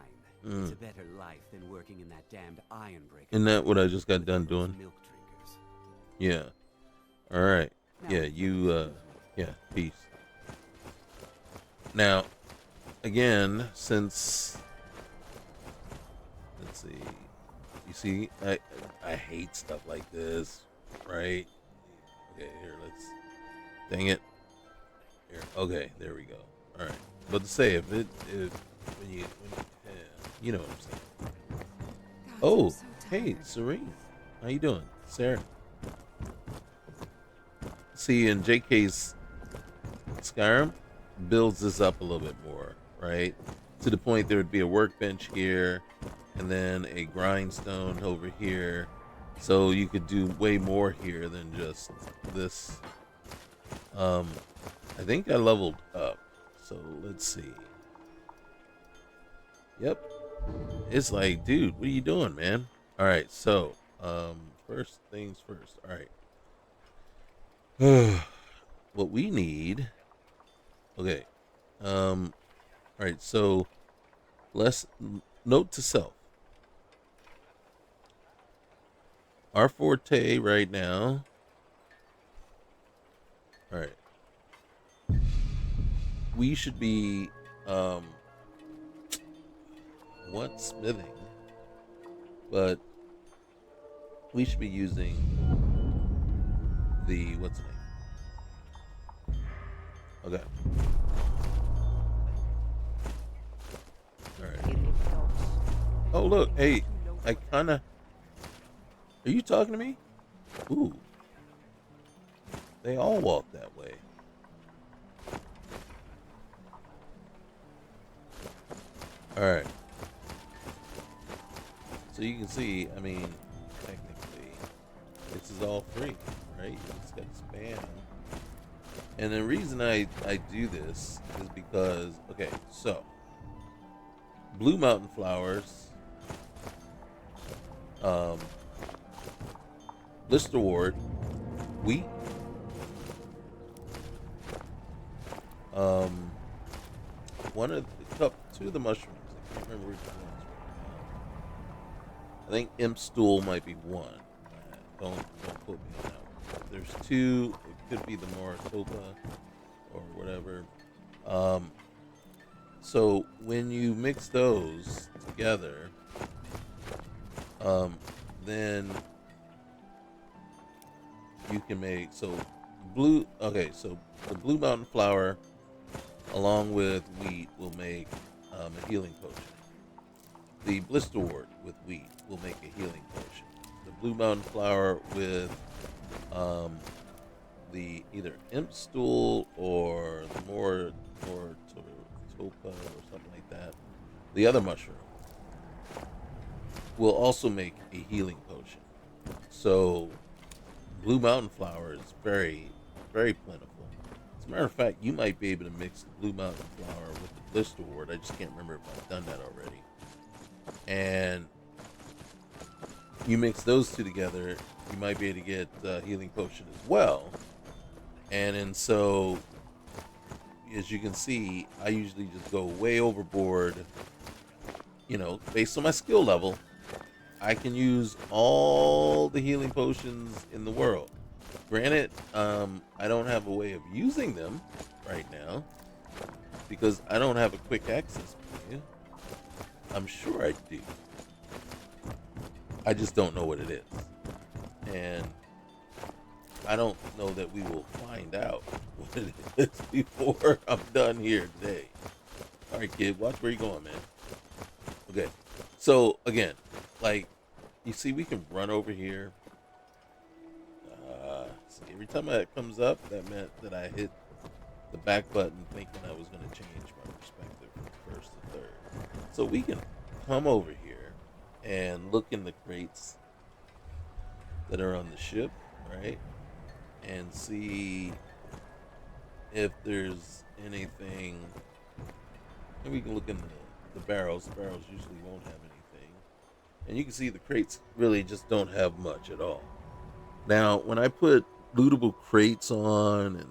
It's a better life than working in that damned iron breaker. Isn't that what I just got done doing? Milk drinkers. Yeah. All right. Yeah, peace. Now, again, since let's see. You see, I hate stuff like this, right? Okay, here, dang it. Here, okay, there we go. All right. But to say, when you know what I'm saying. Oh, hey, Serene. How you doing? Sarah. See, in JK's Skyrim, builds this up a little bit more, right? To the point there would be a workbench here, and then a grindstone over here. So you could do way more here than just this. I think I leveled up. So let's see. Yep. It's like, dude, what are you doing, man? All right, so first things first. All right. What we need. Okay. All right, so let's note to self. Our forte right now. All right. We should be um, want smithing, but we should be using the what's the name? Okay. All right. Oh look, hey, I kind of. Are you talking to me? Ooh. They all walk that way. Alright. So you can see, I mean, technically, this is all free, right? You just got to spam. And the reason I do this is because, okay, so, blue mountain flowers, list award, wheat, one of the two of the mushrooms. I can't remember which ones right now. I think imp stool might be one. Don't quote me on that one. But there's two. It could be the Maritopa or whatever. So when you mix those together, then you can make blue. Okay, so the blue mountain flower along with wheat will make a healing potion. The blister wort with wheat will make a healing potion. The blue mountain flower with the either imp stool or the more or topa or something like that, the other mushroom will also make a healing potion. So blue mountain flower is very, very plentiful. As a matter of fact, you might be able to mix the blue mountain flower with the blister wort. I just can't remember if I've done that already. And you mix those two together, you might be able to get a healing potion as well. And so, as you can see, I usually just go way overboard. You know, based on my skill level, I can use all the healing potions in the world. Granted, I don't have a way of using them right now because I don't have a quick access menu. I'm sure I do. I just don't know what it is. And I don't know that we will find out what it is before I'm done here today. All right, kid, watch where you're going, man. Okay, so again, like, you see, we can run over here. See, every time that comes up, that meant that I hit the back button thinking I was going to change my perspective from first to third. So we can come over here and look in the crates that are on the ship, right? And see if there's anything. And we can look in the barrels. The barrels usually won't have anything. And you can see the crates really just don't have much at all. Now, when I put lootable crates on and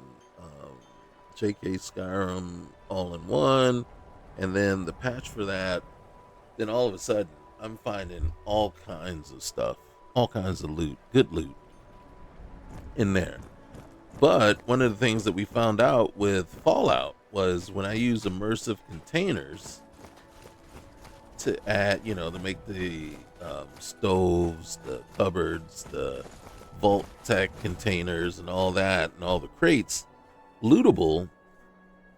JK Skyrim all in one, and then the patch for that, then all of a sudden I'm finding all kinds of stuff, all kinds of loot, good loot in there. But one of the things that we found out with Fallout was when I use immersive containers to add, to make the stoves, the cupboards, the vault tech containers and all that and all the crates lootable,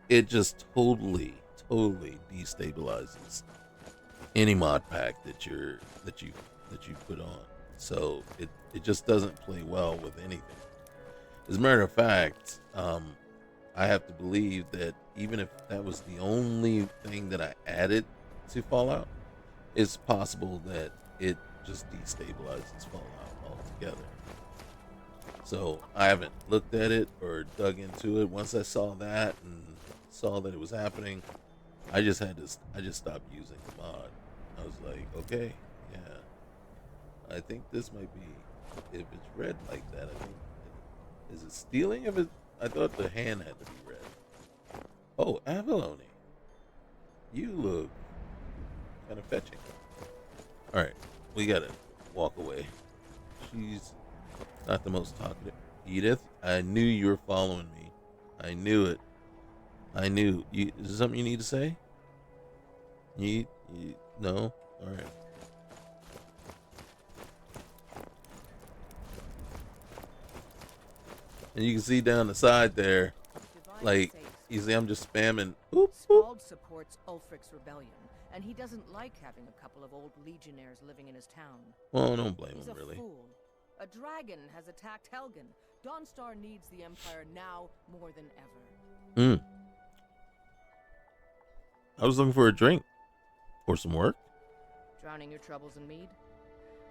it just totally destabilizes any mod pack that you put on. So it just doesn't play well with anything. As a matter of fact, I have to believe that even if that was the only thing that I added to Fallout, it's possible that it just destabilizes Fallout altogether. So I haven't looked at it or dug into it. Once I saw that and saw that it was happening, I just stopped using the mod. I was like, okay, yeah, I think this might be, if it's red like that, I think, is it stealing? If it, I thought the hand had to be red. Oh, Avalone, you look kind of fetching. All right, we gotta walk away. She's not the most talkative. Edith, I knew you were following me. I knew it. I knew. Is there something you need to say? You no? Alright. And you can see down the side there, like, you see I'm just spamming. Oop, oop. Skald supports Ulfric's rebellion, and he doesn't like having a couple of old legionnaires living in his town. Well, don't blame He's him, a really. fool. A dragon has attacked Helgen. Dawnstar needs the Empire now more than ever. I was looking for a drink. Or some work. Drowning your troubles in mead?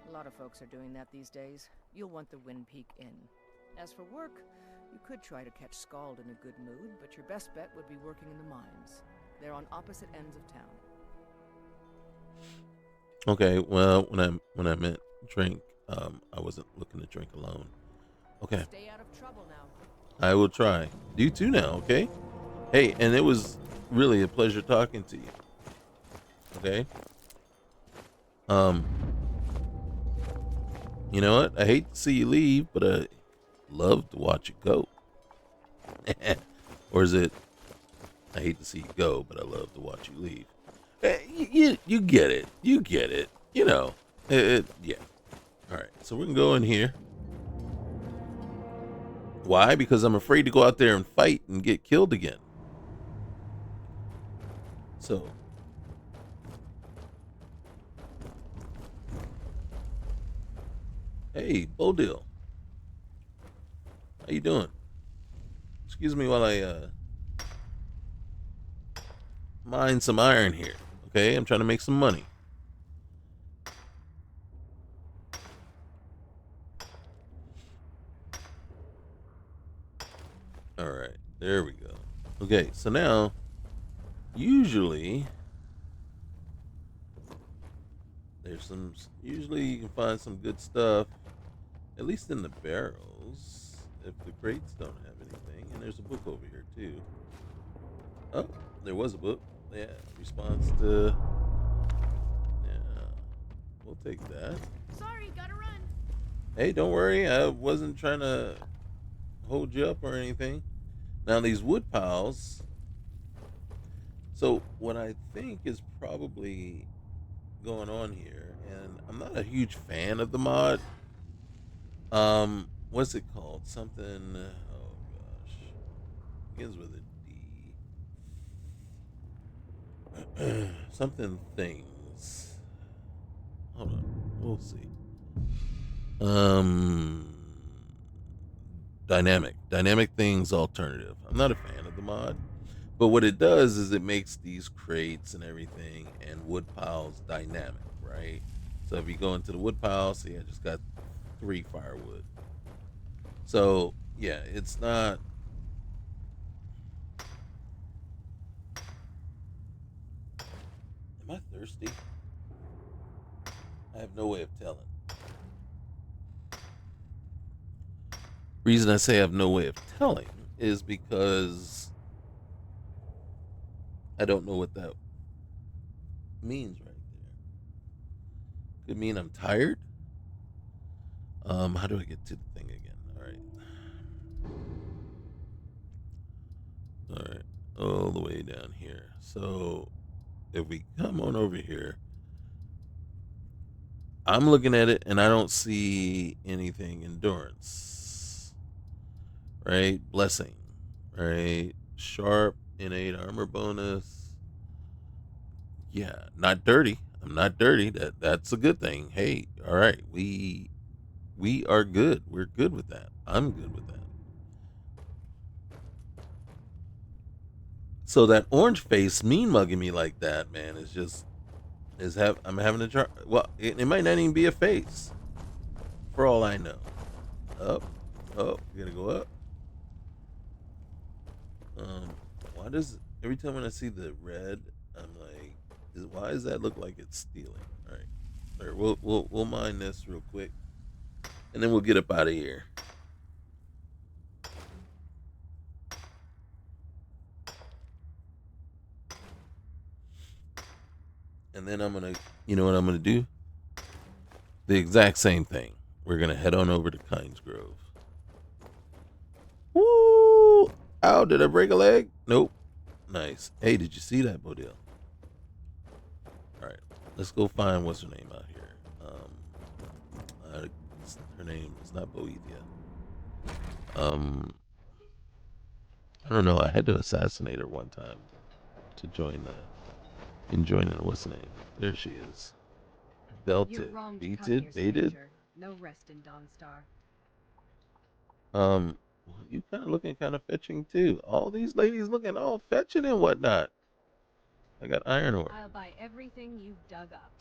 A lot of folks are doing that these days. You'll want the Wind Peak Inn. As for work, you could try to catch Skald in a good mood, but your best bet would be working in the mines. They're on opposite ends of town. Okay, well, when I meant drink, I wasn't looking to drink alone. Okay. Stay out of trouble now. I will try. You too now, okay? Hey, and it was really a pleasure talking to you. Okay. You know what? I hate to see you leave, but I love to watch you go. Or is it? I hate to see you go, but I love to watch you leave. You get it. You get it. You know. Yeah. All right. So we can go in here. Why? Because I'm afraid to go out there and fight and get killed again. So. Hey, Bodil. How you doing? Excuse me while I mine some iron here. Okay, I'm trying to make some money. All right, there we go. Okay, so now usually usually you can find some good stuff, at least in the barrels, if the crates don't have anything. And there's a book over here too. Oh, there was a book. Yeah, response to. Yeah, we'll take that. Sorry, gotta run. Hey, don't worry. I wasn't trying to hold you up or anything. Now these wood piles. So what I think is probably going on here, and I'm not a huge fan of the mod. What's it called? Something. Oh gosh, begins with a D. Something things. Hold on, we'll see. Dynamic things alternative. I'm not a fan of the mod. But what it does is it makes these crates and everything and wood piles dynamic, right? So if you go into the wood pile, see, I just got 3 firewood. So yeah, it's not. Am I thirsty? I have no way of telling. Reason I say I have no way of telling is because I don't know what that means right there. Could mean I'm tired. How do I get to the thing again? All right, all the way down here. So if we come on over here, I'm looking at it and I don't see anything. Endurance, right? Blessing, right? Sharp, innate armor bonus. Yeah, not dirty. I'm not dirty. That's a good thing. Hey, all right, we are good. We're good with that. I'm good with that. So that orange face mean mugging me like that, man, is just I'm having a try. Well, it might not even be a face, for all I know. Up, we gotta go up. Why does every time when I see the red, I'm like, why does that look like it's stealing? All right, we'll mine this real quick, and then we'll get up out of here. And then I'm gonna, you know what I'm gonna do? The exact same thing. We're gonna head on over to Kynes Grove. Woo! Ow, did I break a leg? Nope. Nice. Hey, did you see that, Bodil? let's go find what's her name out here. Her name is not Boethia. I don't know. I had to assassinate her one time to join the what's the name? There she is. Belted, beated, baited. No rest in Dawnstar. You kind of looking kind of fetching too. All these ladies looking all fetching and whatnot. I got iron ore. I'll buy everything you've dug up.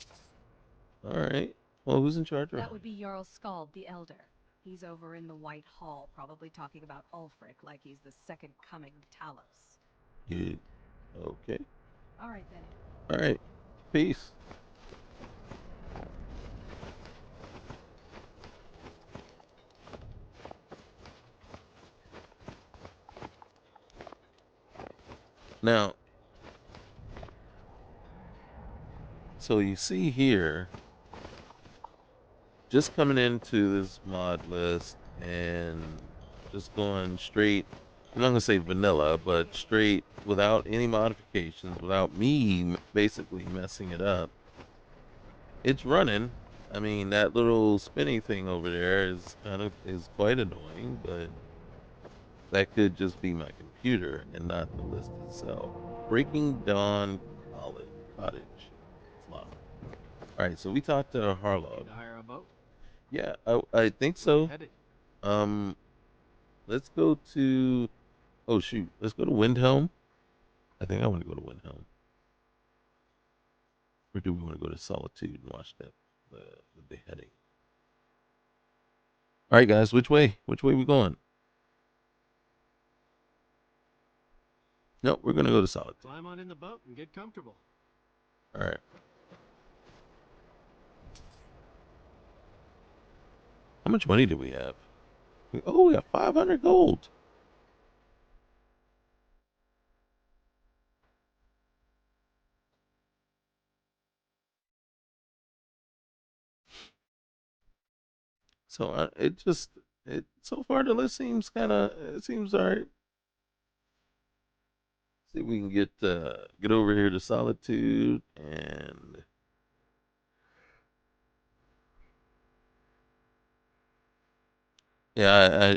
All right. Well, who's in charge? That would be Jarl Skald the Elder. He's over in the White Hall, probably talking about Ulfric like he's the second coming of Talos. You okay? All right then. All right. Peace. Now, so you see here, just coming into this mod list and just going straight, I'm not going to say vanilla, but straight without any modifications, without me basically messing it up. It's running. I mean, that little spinny thing over there is quite annoying, but that could just be my computer and not the list itself. Breaking Dawn Cottage. Flop. All right, so we talked to Harlow. To hire a boat? Yeah, I think so. Headed. Let's go to. Oh shoot, let's go to Windhelm. I think I want to go to Windhelm. Or do we want to go to Solitude and watch that the beheading? All right, guys, which way? Which way we going? Nope, we're gonna go to Solitude. Climb on in the boat and get comfortable. All right. How much money do we have? We got 500 gold. So so far the list seems it seems all right. See if we can get over here to Solitude and yeah,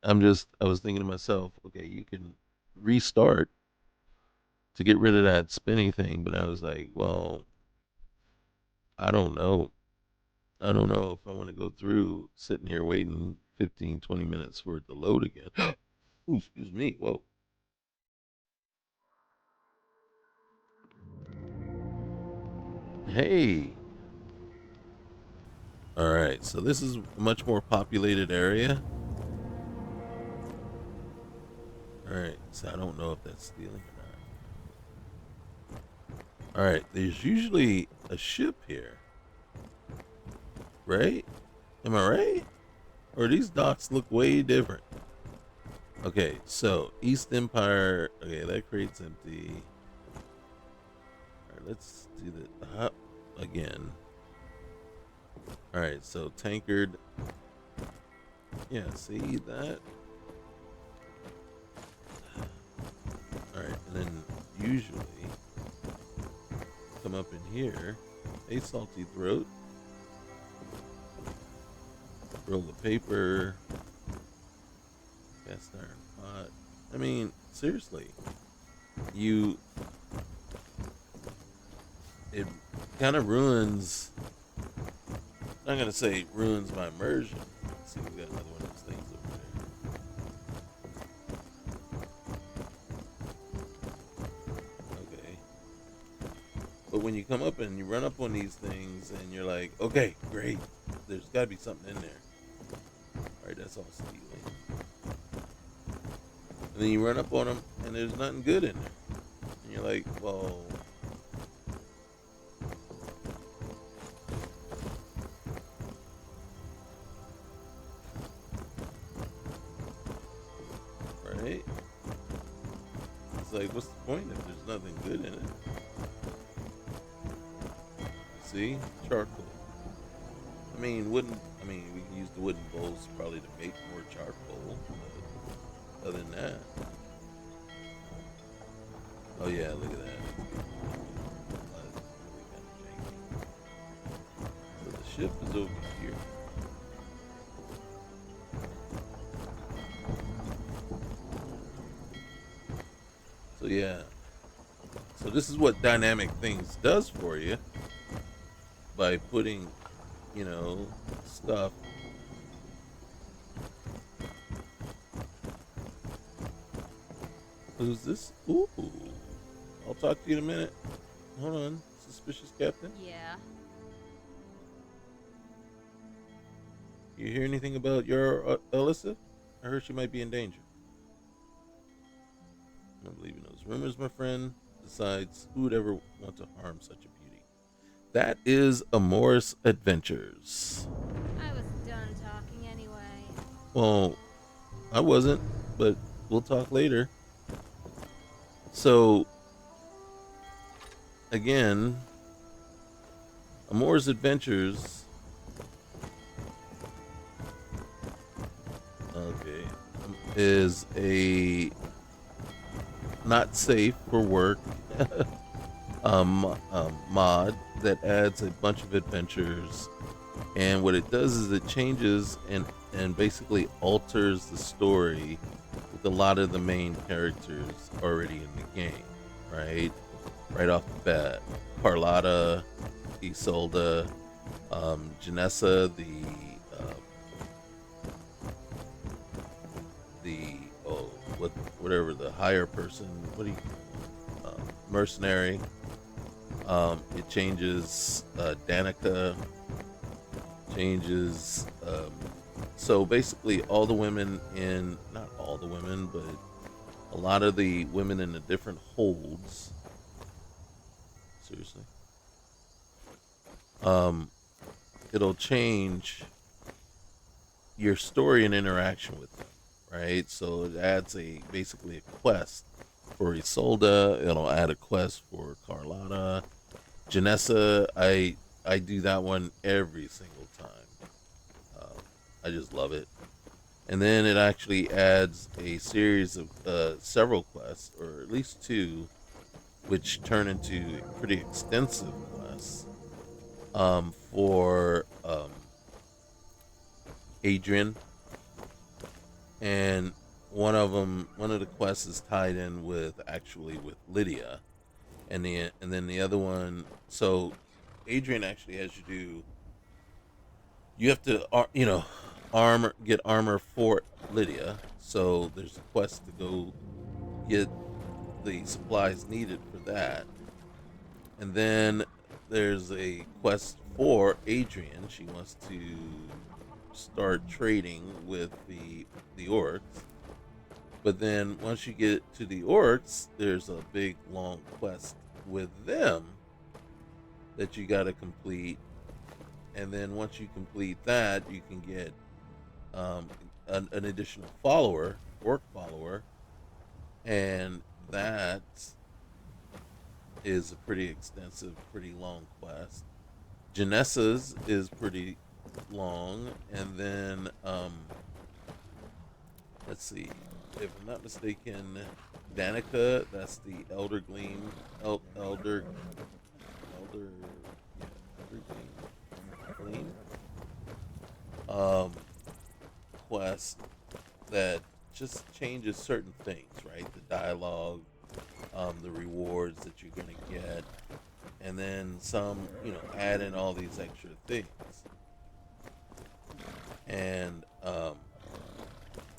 I was thinking to myself, okay, you can restart to get rid of that spinny thing, but I was like, well, I don't know. I don't know if I want to go through sitting here waiting 15, 20 minutes for it to load again. Ooh, excuse me. Whoa. Hey. All right, so this is a much more populated area. All right, so I don't know if that's stealing or not. All right, there's usually a ship here, right? Am I right? Or these docks look way different? Okay, so East Empire. Okay, that crate's empty. All right, let's do the hop again. All right, so tankard. Yeah, see that? All right, and then usually come up in here. Hey, Salty Throat. Roll the paper. Cast iron pot. I mean, seriously, it kind of ruins. I'm not gonna say ruins my immersion. Let's see, we got another one of those things over there. Okay. But when you come up and you run up on these things and you're like, okay, great. There's gotta be something in there. Alright, that's all stealing. And then you run up on them and there's nothing good in there. And you're like, well, right? It's like, what's the point if there's nothing good in it? See? Charcoal. I mean, we can use the wooden bowls probably to make more charcoal. But other than that. Oh yeah, look at that. That's really kind of janky. ship is over here. So yeah. So this is what Dynamic Things does for you by putting, stuff. Who's this? Ooh. I'll talk to you in a minute. Hold on. Suspicious Captain? Yeah. You hear anything about your Alyssa? I heard she might be in danger. I'm not believing those rumors, my friend. Besides, who would ever want to harm such a beauty? That is Amorous Adventures. I was done talking anyway. Well, I wasn't, but we'll talk later. So, again, Amorous Adventures. Okay, is a not safe for work mod that adds a bunch of adventures, and what it does is it changes and basically alters the story with a lot of the main characters already in the game, right off the bat. Carlotta, Isolde, Janessa, whatever the higher person, mercenary. It changes. Danica changes. So basically, all the women not all the women, but a lot of the women in the different holds. Seriously. It'll change your story and interaction with them, right? So it adds basically a quest for Isolde. It'll add a quest for Carlotta. Janessa, I do that one every single time. I just love it. And then it actually adds a series of several quests, or at least two, which turn into pretty extensive quests for Adrian. And one of the quests is tied in with Lydia, and then the other one. So Adrian actually has you have to get armor for Lydia. So there's a quest to go get the supplies needed for that, and then there's a quest for Adrian. She wants to start trading with the orcs. But then once you get to the orcs, there's a big long quest with them that you got to complete. And then once you complete that, you can get an additional orc follower, and that is a pretty extensive, pretty long quest. Janessa's is pretty long, and then let's see, if I'm not mistaken, Danica, that's the Elder Gleam quest that just changes certain things, right? The dialogue, the rewards that you're gonna get, and then some, add in all these extra things. And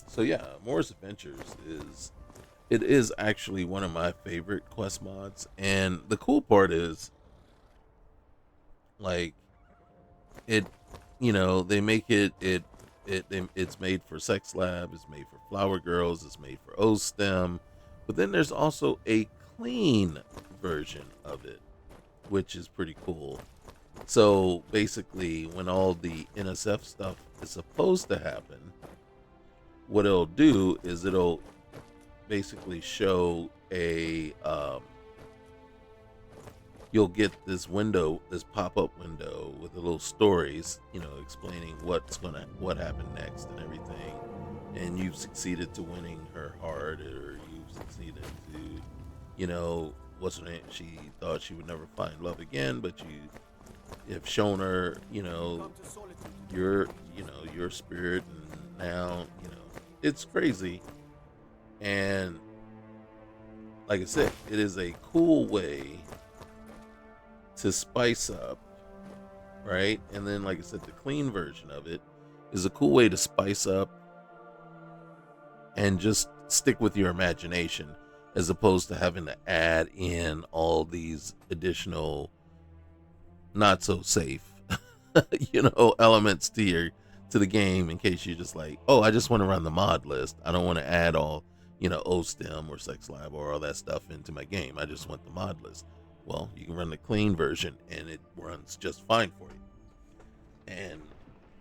so yeah, Moore's Adventures is actually one of my favorite quest mods. And the cool part is, like, it, they make it's made for Sex Lab, it's made for Flower Girls, it's made for OStim, but then there's also a clean version of it, which is pretty cool. So basically, when all the NSF stuff is supposed to happen, what it'll do is it'll basically show you'll get this pop-up window with the little stories, explaining what happened next and everything. And you've succeeded to winning her heart, or you've succeeded to, what's her name? She thought she would never find love again, but you have shown her, your, your spirit, and now, it's crazy. And like I said, it is a cool way to spice up, right? And then, like I said, the clean version of it is a cool way to spice up and just stick with your imagination, as opposed to having to add in all these additional not so safe elements to the game, in case you're just like, oh, I just want to run the mod list. I don't want to add all OStim or Sex Lab or all that stuff into my game. I just want the mod list. Well, you can run the clean version and it runs just fine for you. And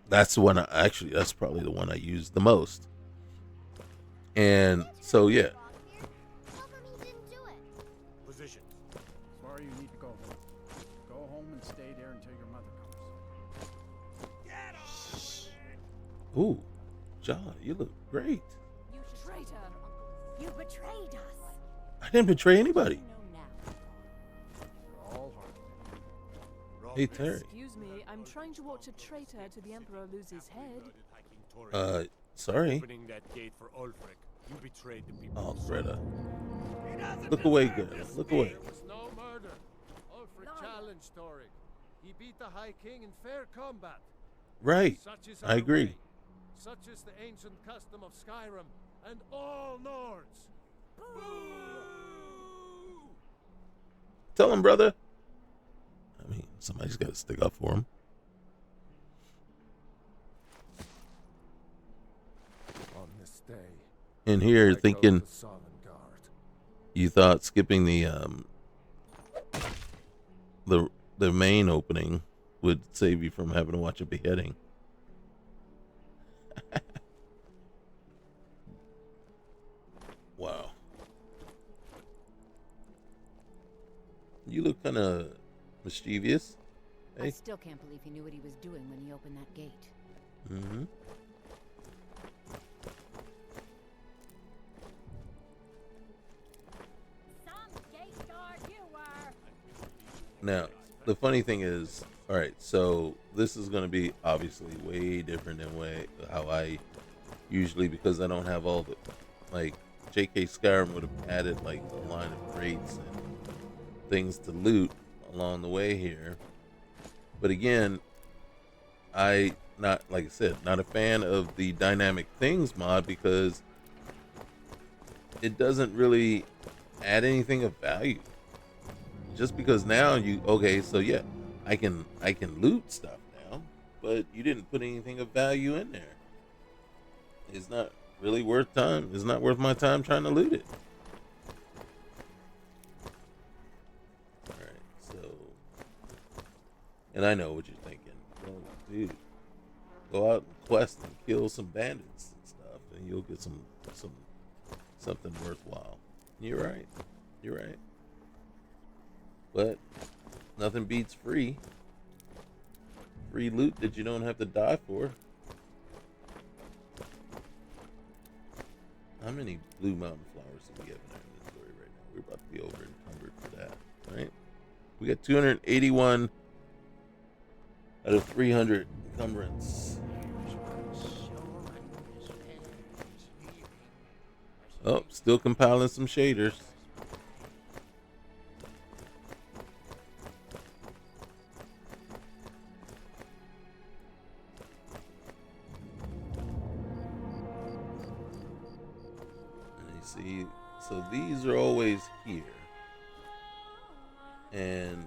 that's the one that's probably the one I use the most. And so, yeah. Position. Sorry, you need to go home. Go home and stay there until your mother comes. Ooh, John, you look great. You traitor! You betrayed us! I didn't betray anybody. Hey, Terry. Excuse me, I'm trying to watch a traitor to the Emperor lose his head. Sorry. Opening that gate for Ulfric, you betrayed the people. Oh, Greta. Look away, girl. Look away. There was no murder. Ulfric challenged Toric. He beat the High King in fair combat. Right. Such is I our agree. way. Such is the ancient custom of Skyrim and all Nords. Tell him, brother. I mean, somebody's got to stick up for him. On this day, In here, I go thinking to Sovngarde. you thought skipping the main opening would save you from having to watch a beheading. Wow. You look kind of mischievous. I Hey. still can't believe he knew what he was doing when he opened that gate. Mm-hmm. Some gate guard you were. Now, the funny thing is, all right, so this is going to be obviously way different than how I usually, because I don't have all the, like, JK Skyrim would have added, like, a line of crates and things to loot along the way here. But again, like I said, not a fan of the dynamic things mod, because it doesn't really add anything of value. Just because now I can loot stuff now, but you didn't put anything of value in there. It's not really worth time. It's not worth my time trying to loot it. Alright, so, and I know what you're thinking. Well, dude, go out and quest and kill some bandits and stuff, and you'll get something worthwhile. You're right. You're right. But nothing beats free loot that you don't have to die for. How many blue mountain flowers do we have in our inventory right now? We're about to be over encumbered for that, right? We got 281 out of 300 encumbrance. Oh, still compiling some shaders. See, so these are always here, and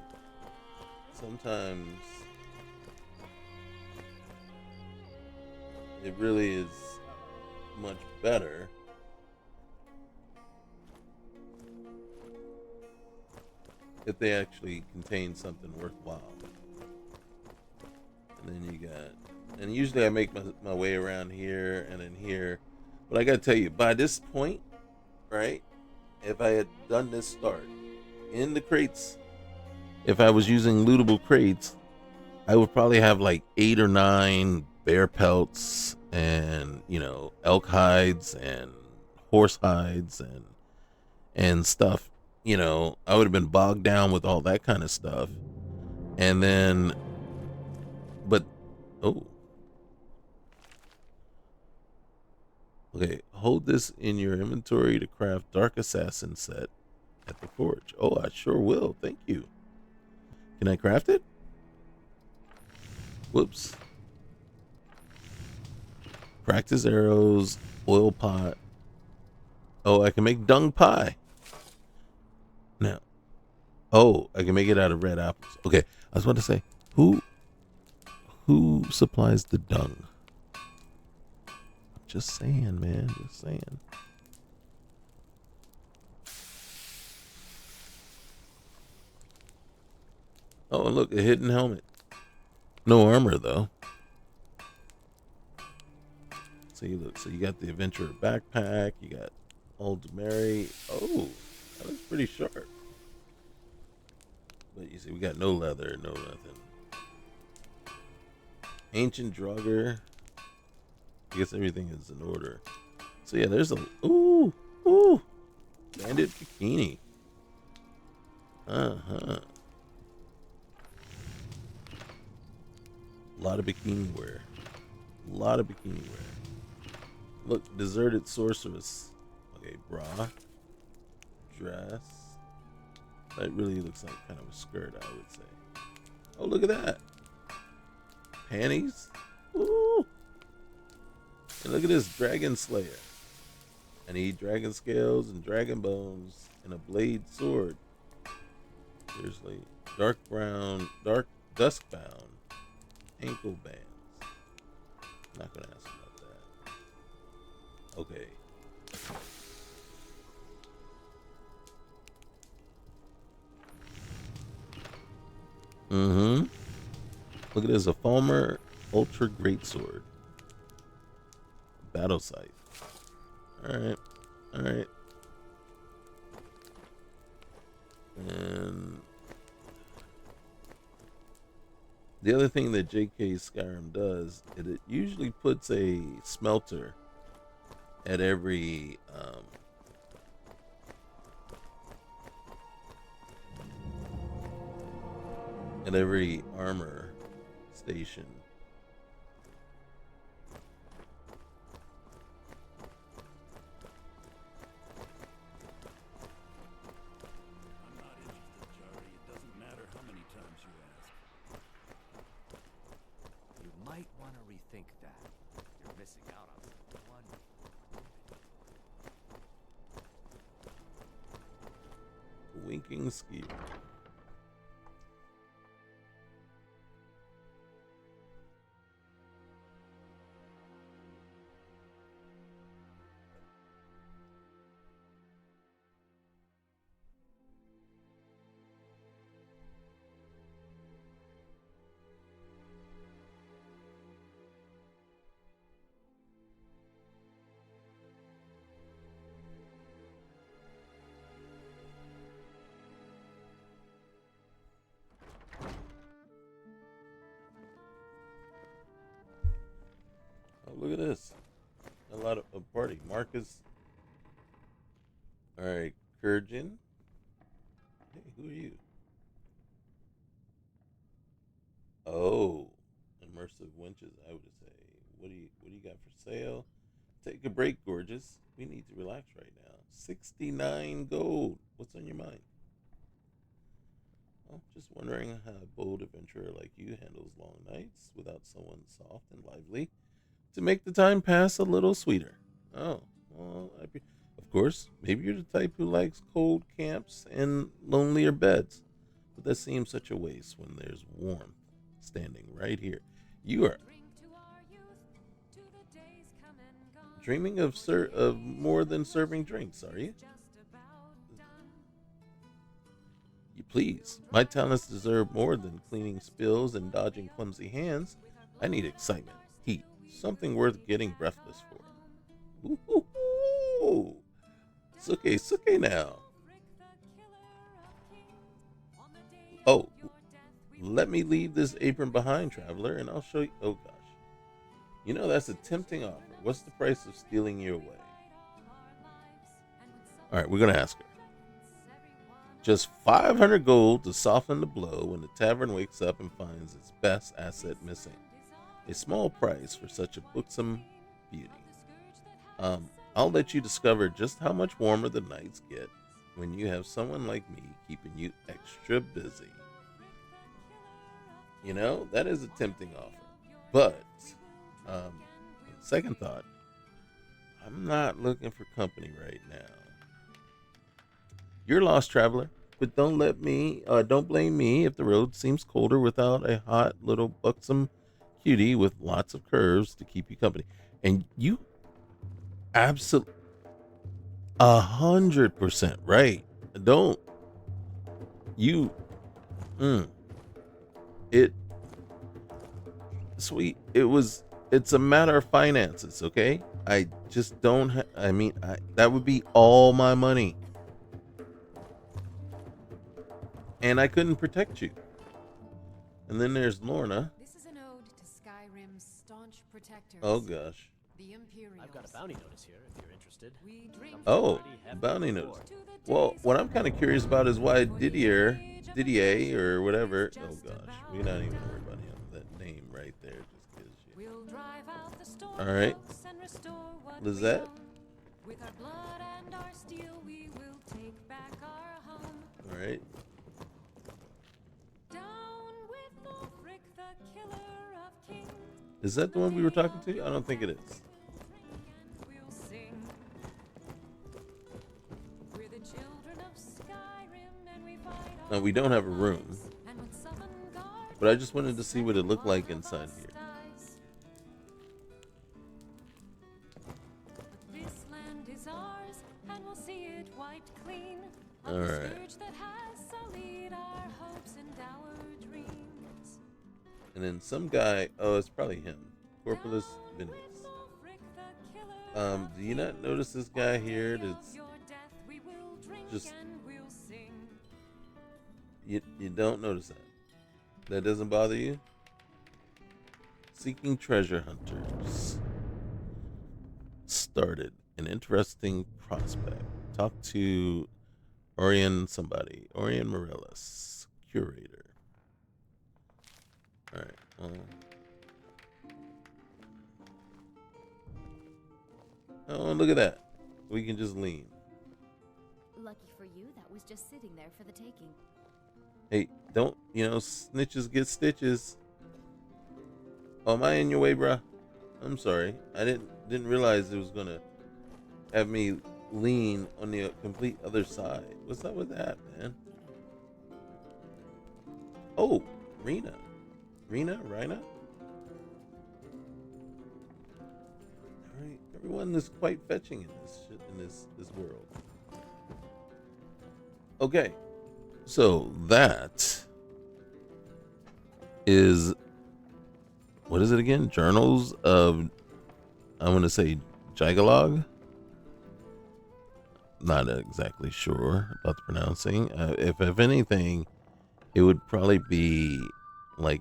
sometimes it really is much better if they actually contain something worthwhile. And then you got, and usually I make my way around here and in here, but I gotta tell you, by this point, right, if I had done this start in the crates, if I was using lootable crates, I would probably have like 8 or 9 bear pelts and, elk hides and horse hides and stuff. I would have been bogged down with all that kind of stuff. And then But, oh. Okay, hold this in your inventory to craft Dark Assassin set at the forge. Oh, I sure will. Thank you. Can I craft it? Whoops. Practice arrows, oil pot. Oh, I can make dung pie. Now. Oh, I can make it out of red apples. Okay, I was about to say, who supplies the dung? Just saying, man. Just saying. Oh, and look, a hidden helmet. No armor, though. See, look. So you got the adventurer backpack. You got Old Mary. Oh, that looks pretty sharp. But you see, we got no leather, no nothing. Ancient Draugr. I guess everything is in order. So yeah, there's a bandit bikini. A lot of bikini wear. Look, deserted sorceress. Okay, bra, dress. That really looks like kind of a skirt, I would say. Oh, look at that. Panties. Ooh. And look at this dragon slayer. I need dragon scales and dragon bones and a blade sword. Seriously. Dark brown, dusk bound, ankle bands. Not gonna ask about that. Okay. Look at this, a Falmer Ultra Greatsword. Battle scythe. Alright. And the other thing that JK Skyrim does is it usually puts a smelter at every armor station. Winking ski. Look at this. A lot of a party. Marcus. Alright, Kurgan. Hey, who are you? Oh. Immersive winches, I would say. What do you got for sale? Take a break, gorgeous. We need to relax right now. 69 gold. What's on your mind? Oh, just wondering how a bold adventurer like you handles long nights without someone soft and lively to make the time pass a little sweeter. Oh, well, of course, maybe you're the type who likes cold camps and lonelier beds, but that seems such a waste when there's warmth standing right here. You are dreaming of more than serving drinks, are you? You please. My talents deserve more than cleaning spills and dodging clumsy hands. I need excitement, heat, something worth getting breathless for. Ooh. Suke now. Oh, let me leave this apron behind, traveler, and I'll show you. Oh, gosh. You know, that's a tempting offer. What's the price of stealing you away? All right, we're going to ask her. Just 500 gold to soften the blow when the tavern wakes up and finds its best asset missing. A small price for such a buxom beauty. I'll let you discover just how much warmer the nights get when you have someone like me keeping you extra busy. You know, that is a tempting offer. But, second thought, I'm not looking for company right now. You're a lost traveler, but don't blame me if the road seems colder without a hot little buxom cutie with lots of curves to keep you company. And you absolutely 100% right. Don't you it sweet. It's a matter of finances, okay? I just don't that would be all my money. And I couldn't protect you. And then there's Lorna. This is an ode to Skyrim's staunch protectors. Oh gosh. The Imperials. I've got a bounty notice here if you're interested. Oh, bounty notice. Well, what I'm kind of curious about is why Didier or whatever. Oh gosh, we're not even worried about him. That name right there just gives you. All right, Lizette. With our blood and our steel, we will take back our home. All right. Is that the one we were talking to? I don't think it is. No, we don't have a room. But I just wanted to see what it looked like inside here. Alright. And then some guy, oh, it's probably him. Corpulus Venus. Do you not notice this guy here that's just, you don't notice that? That doesn't bother you? Seeking treasure hunters. Started. An interesting prospect. Talk to Orion Morellis, curator. Alright, well. Oh, look at that. We can just lean. Lucky for you, that was just sitting there for the taking. Hey, don't, snitches get stitches. Oh, am I in your way, bruh? I'm sorry. I didn't realize it was gonna have me lean on the complete other side. What's up with that, man? Oh, Rena. Alright, everyone is quite fetching in this world. Okay, so that is, what is it again? Journals of, I want to say Jyggalag. Not exactly sure about the pronouncing. If anything, it would probably be like,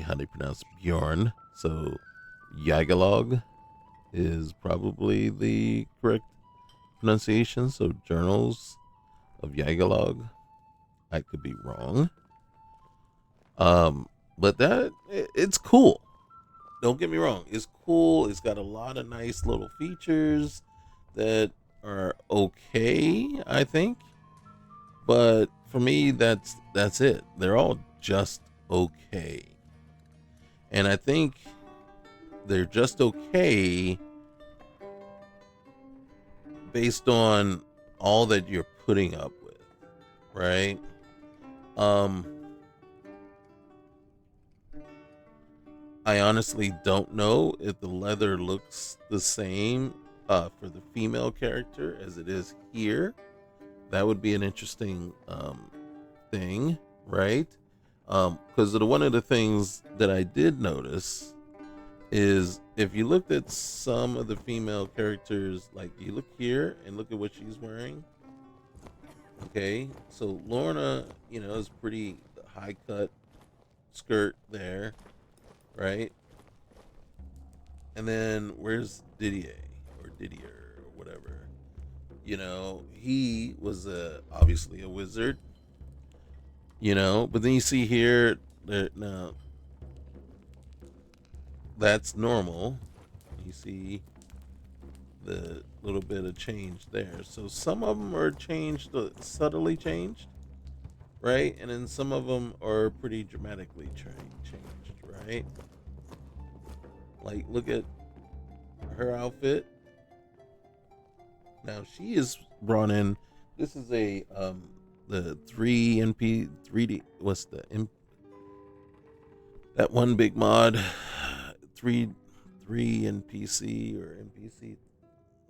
how they pronounce Bjorn. So Jyggalag is probably the correct pronunciation. So Journals of Jyggalag. I could be wrong. But it's cool. Don't get me wrong. It's cool. It's got a lot of nice little features that are okay, I think. But for me, that's it. They're all just okay. And I think they're just okay based on all that you're putting up with, right? I honestly don't know if the leather looks the same for the female character as it is here. That would be an interesting thing, right? Because one of the things that I did notice is if you looked at some of the female characters, like you look here and look at what she's wearing. Okay, so Lorna, is pretty high cut skirt there, right? And then where's Didier or whatever? You know, he was obviously a wizard. You know, but then you see here that now that's normal. You see the little bit of change there. So some of them are changed, subtly changed, right? And then some of them are pretty dramatically changed, right? Like, look at her outfit. Now she is brought in. This is a the 3D. What's that one big mod? 3 NPC or NPC.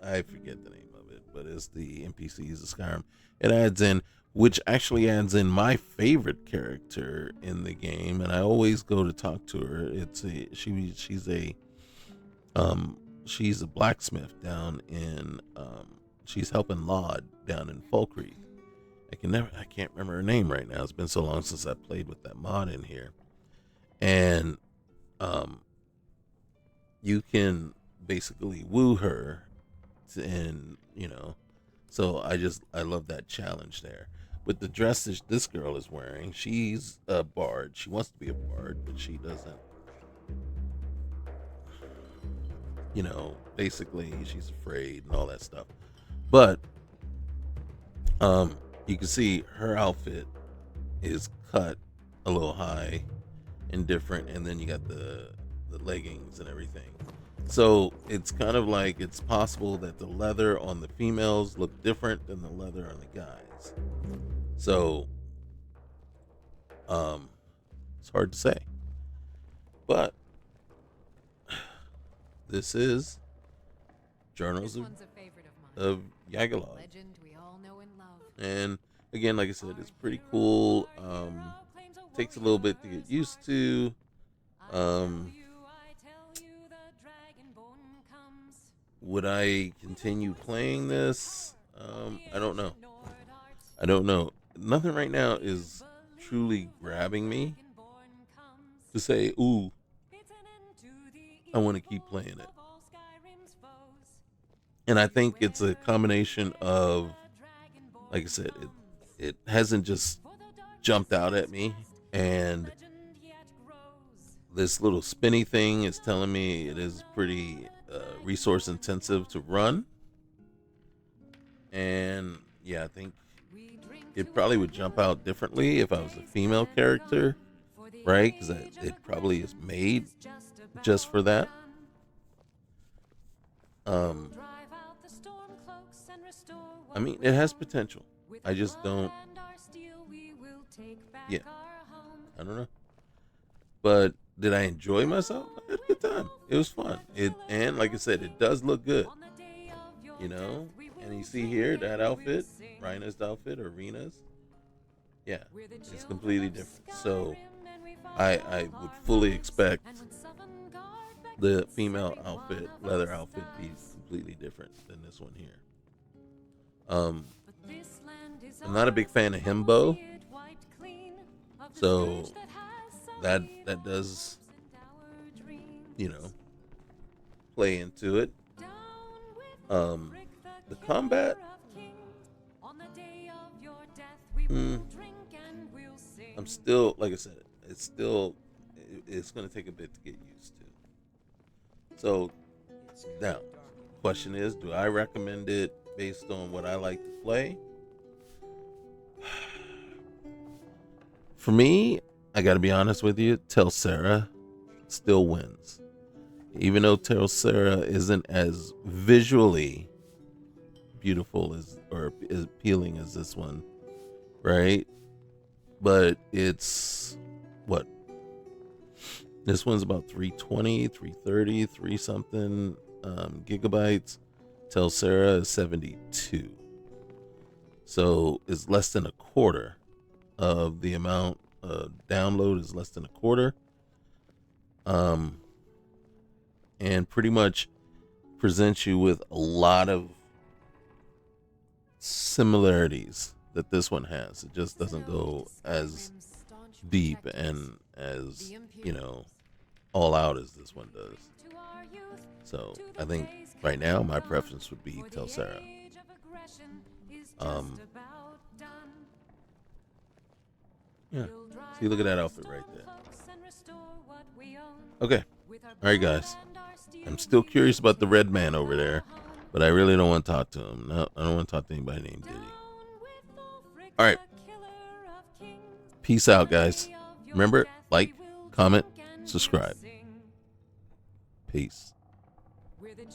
I forget the name of it, but it's the NPCs of Skyrim. It adds in, which actually adds in my favorite character in the game, and I always go to talk to her. She's a blacksmith down in she's helping Laud down in Falkreath. I can't remember her name right now. It's been so long since I played with that mod in here. And you can basically woo her, and so I love that challenge there. With the dress that this girl is wearing, she's a bard. She wants to be a bard, but she doesn't. Basically she's afraid and all that stuff. But you can see her outfit is cut a little high and different, and then you got the leggings and everything. So it's kind of like it's possible that the leather on the females look different than the leather on the guys. So it's hard to say. But this is Journals of Jyggalag. And again, like I said, it's pretty cool. Takes a little bit to get used to. Would I continue playing this? I don't know. Nothing right now is truly grabbing me to say, ooh, I want to keep playing it. And I think it's a combination of, like I said, it hasn't just jumped out at me, and this little spinny thing is telling me it is pretty resource intensive to run. And yeah, I think it probably would jump out differently if I was a female character, right? Because it probably is made just for that. I mean, it has potential. I just don't. Yeah, I don't know. But did I enjoy myself? I had a good time. It was fun. And like I said, it does look good. And you see here that outfit, Rhina's outfit or Rena's. Yeah, it's completely different. So I would fully expect the female outfit, leather outfit, be completely different than this one here. I'm not a big fan of himbo, so that does play into it. The combat, I'm still, like I said, it's going to take a bit to get used to. So now, question is, do I recommend it based on what I like to play? For me, I got to be honest with you, Telsera still wins. Even though Telsera isn't as visually beautiful or as appealing as this one, right? But it's what? This one's about 320, 330, 3 something gigabytes. Telsera is 72. So it's less than a quarter of the amount. Download is less than a quarter. And pretty much presents you with a lot of similarities that this one has. It just doesn't go as deep and as, all out as this one does. So I think right now my preference would be Telsera. Yeah. See, look at that outfit right there. Okay. All right, guys. I'm still curious about the red man over there, but I really don't want to talk to him. No, I don't want to talk to anybody named Diddy. All right. Peace out, guys. Remember, like, comment, subscribe. Peace.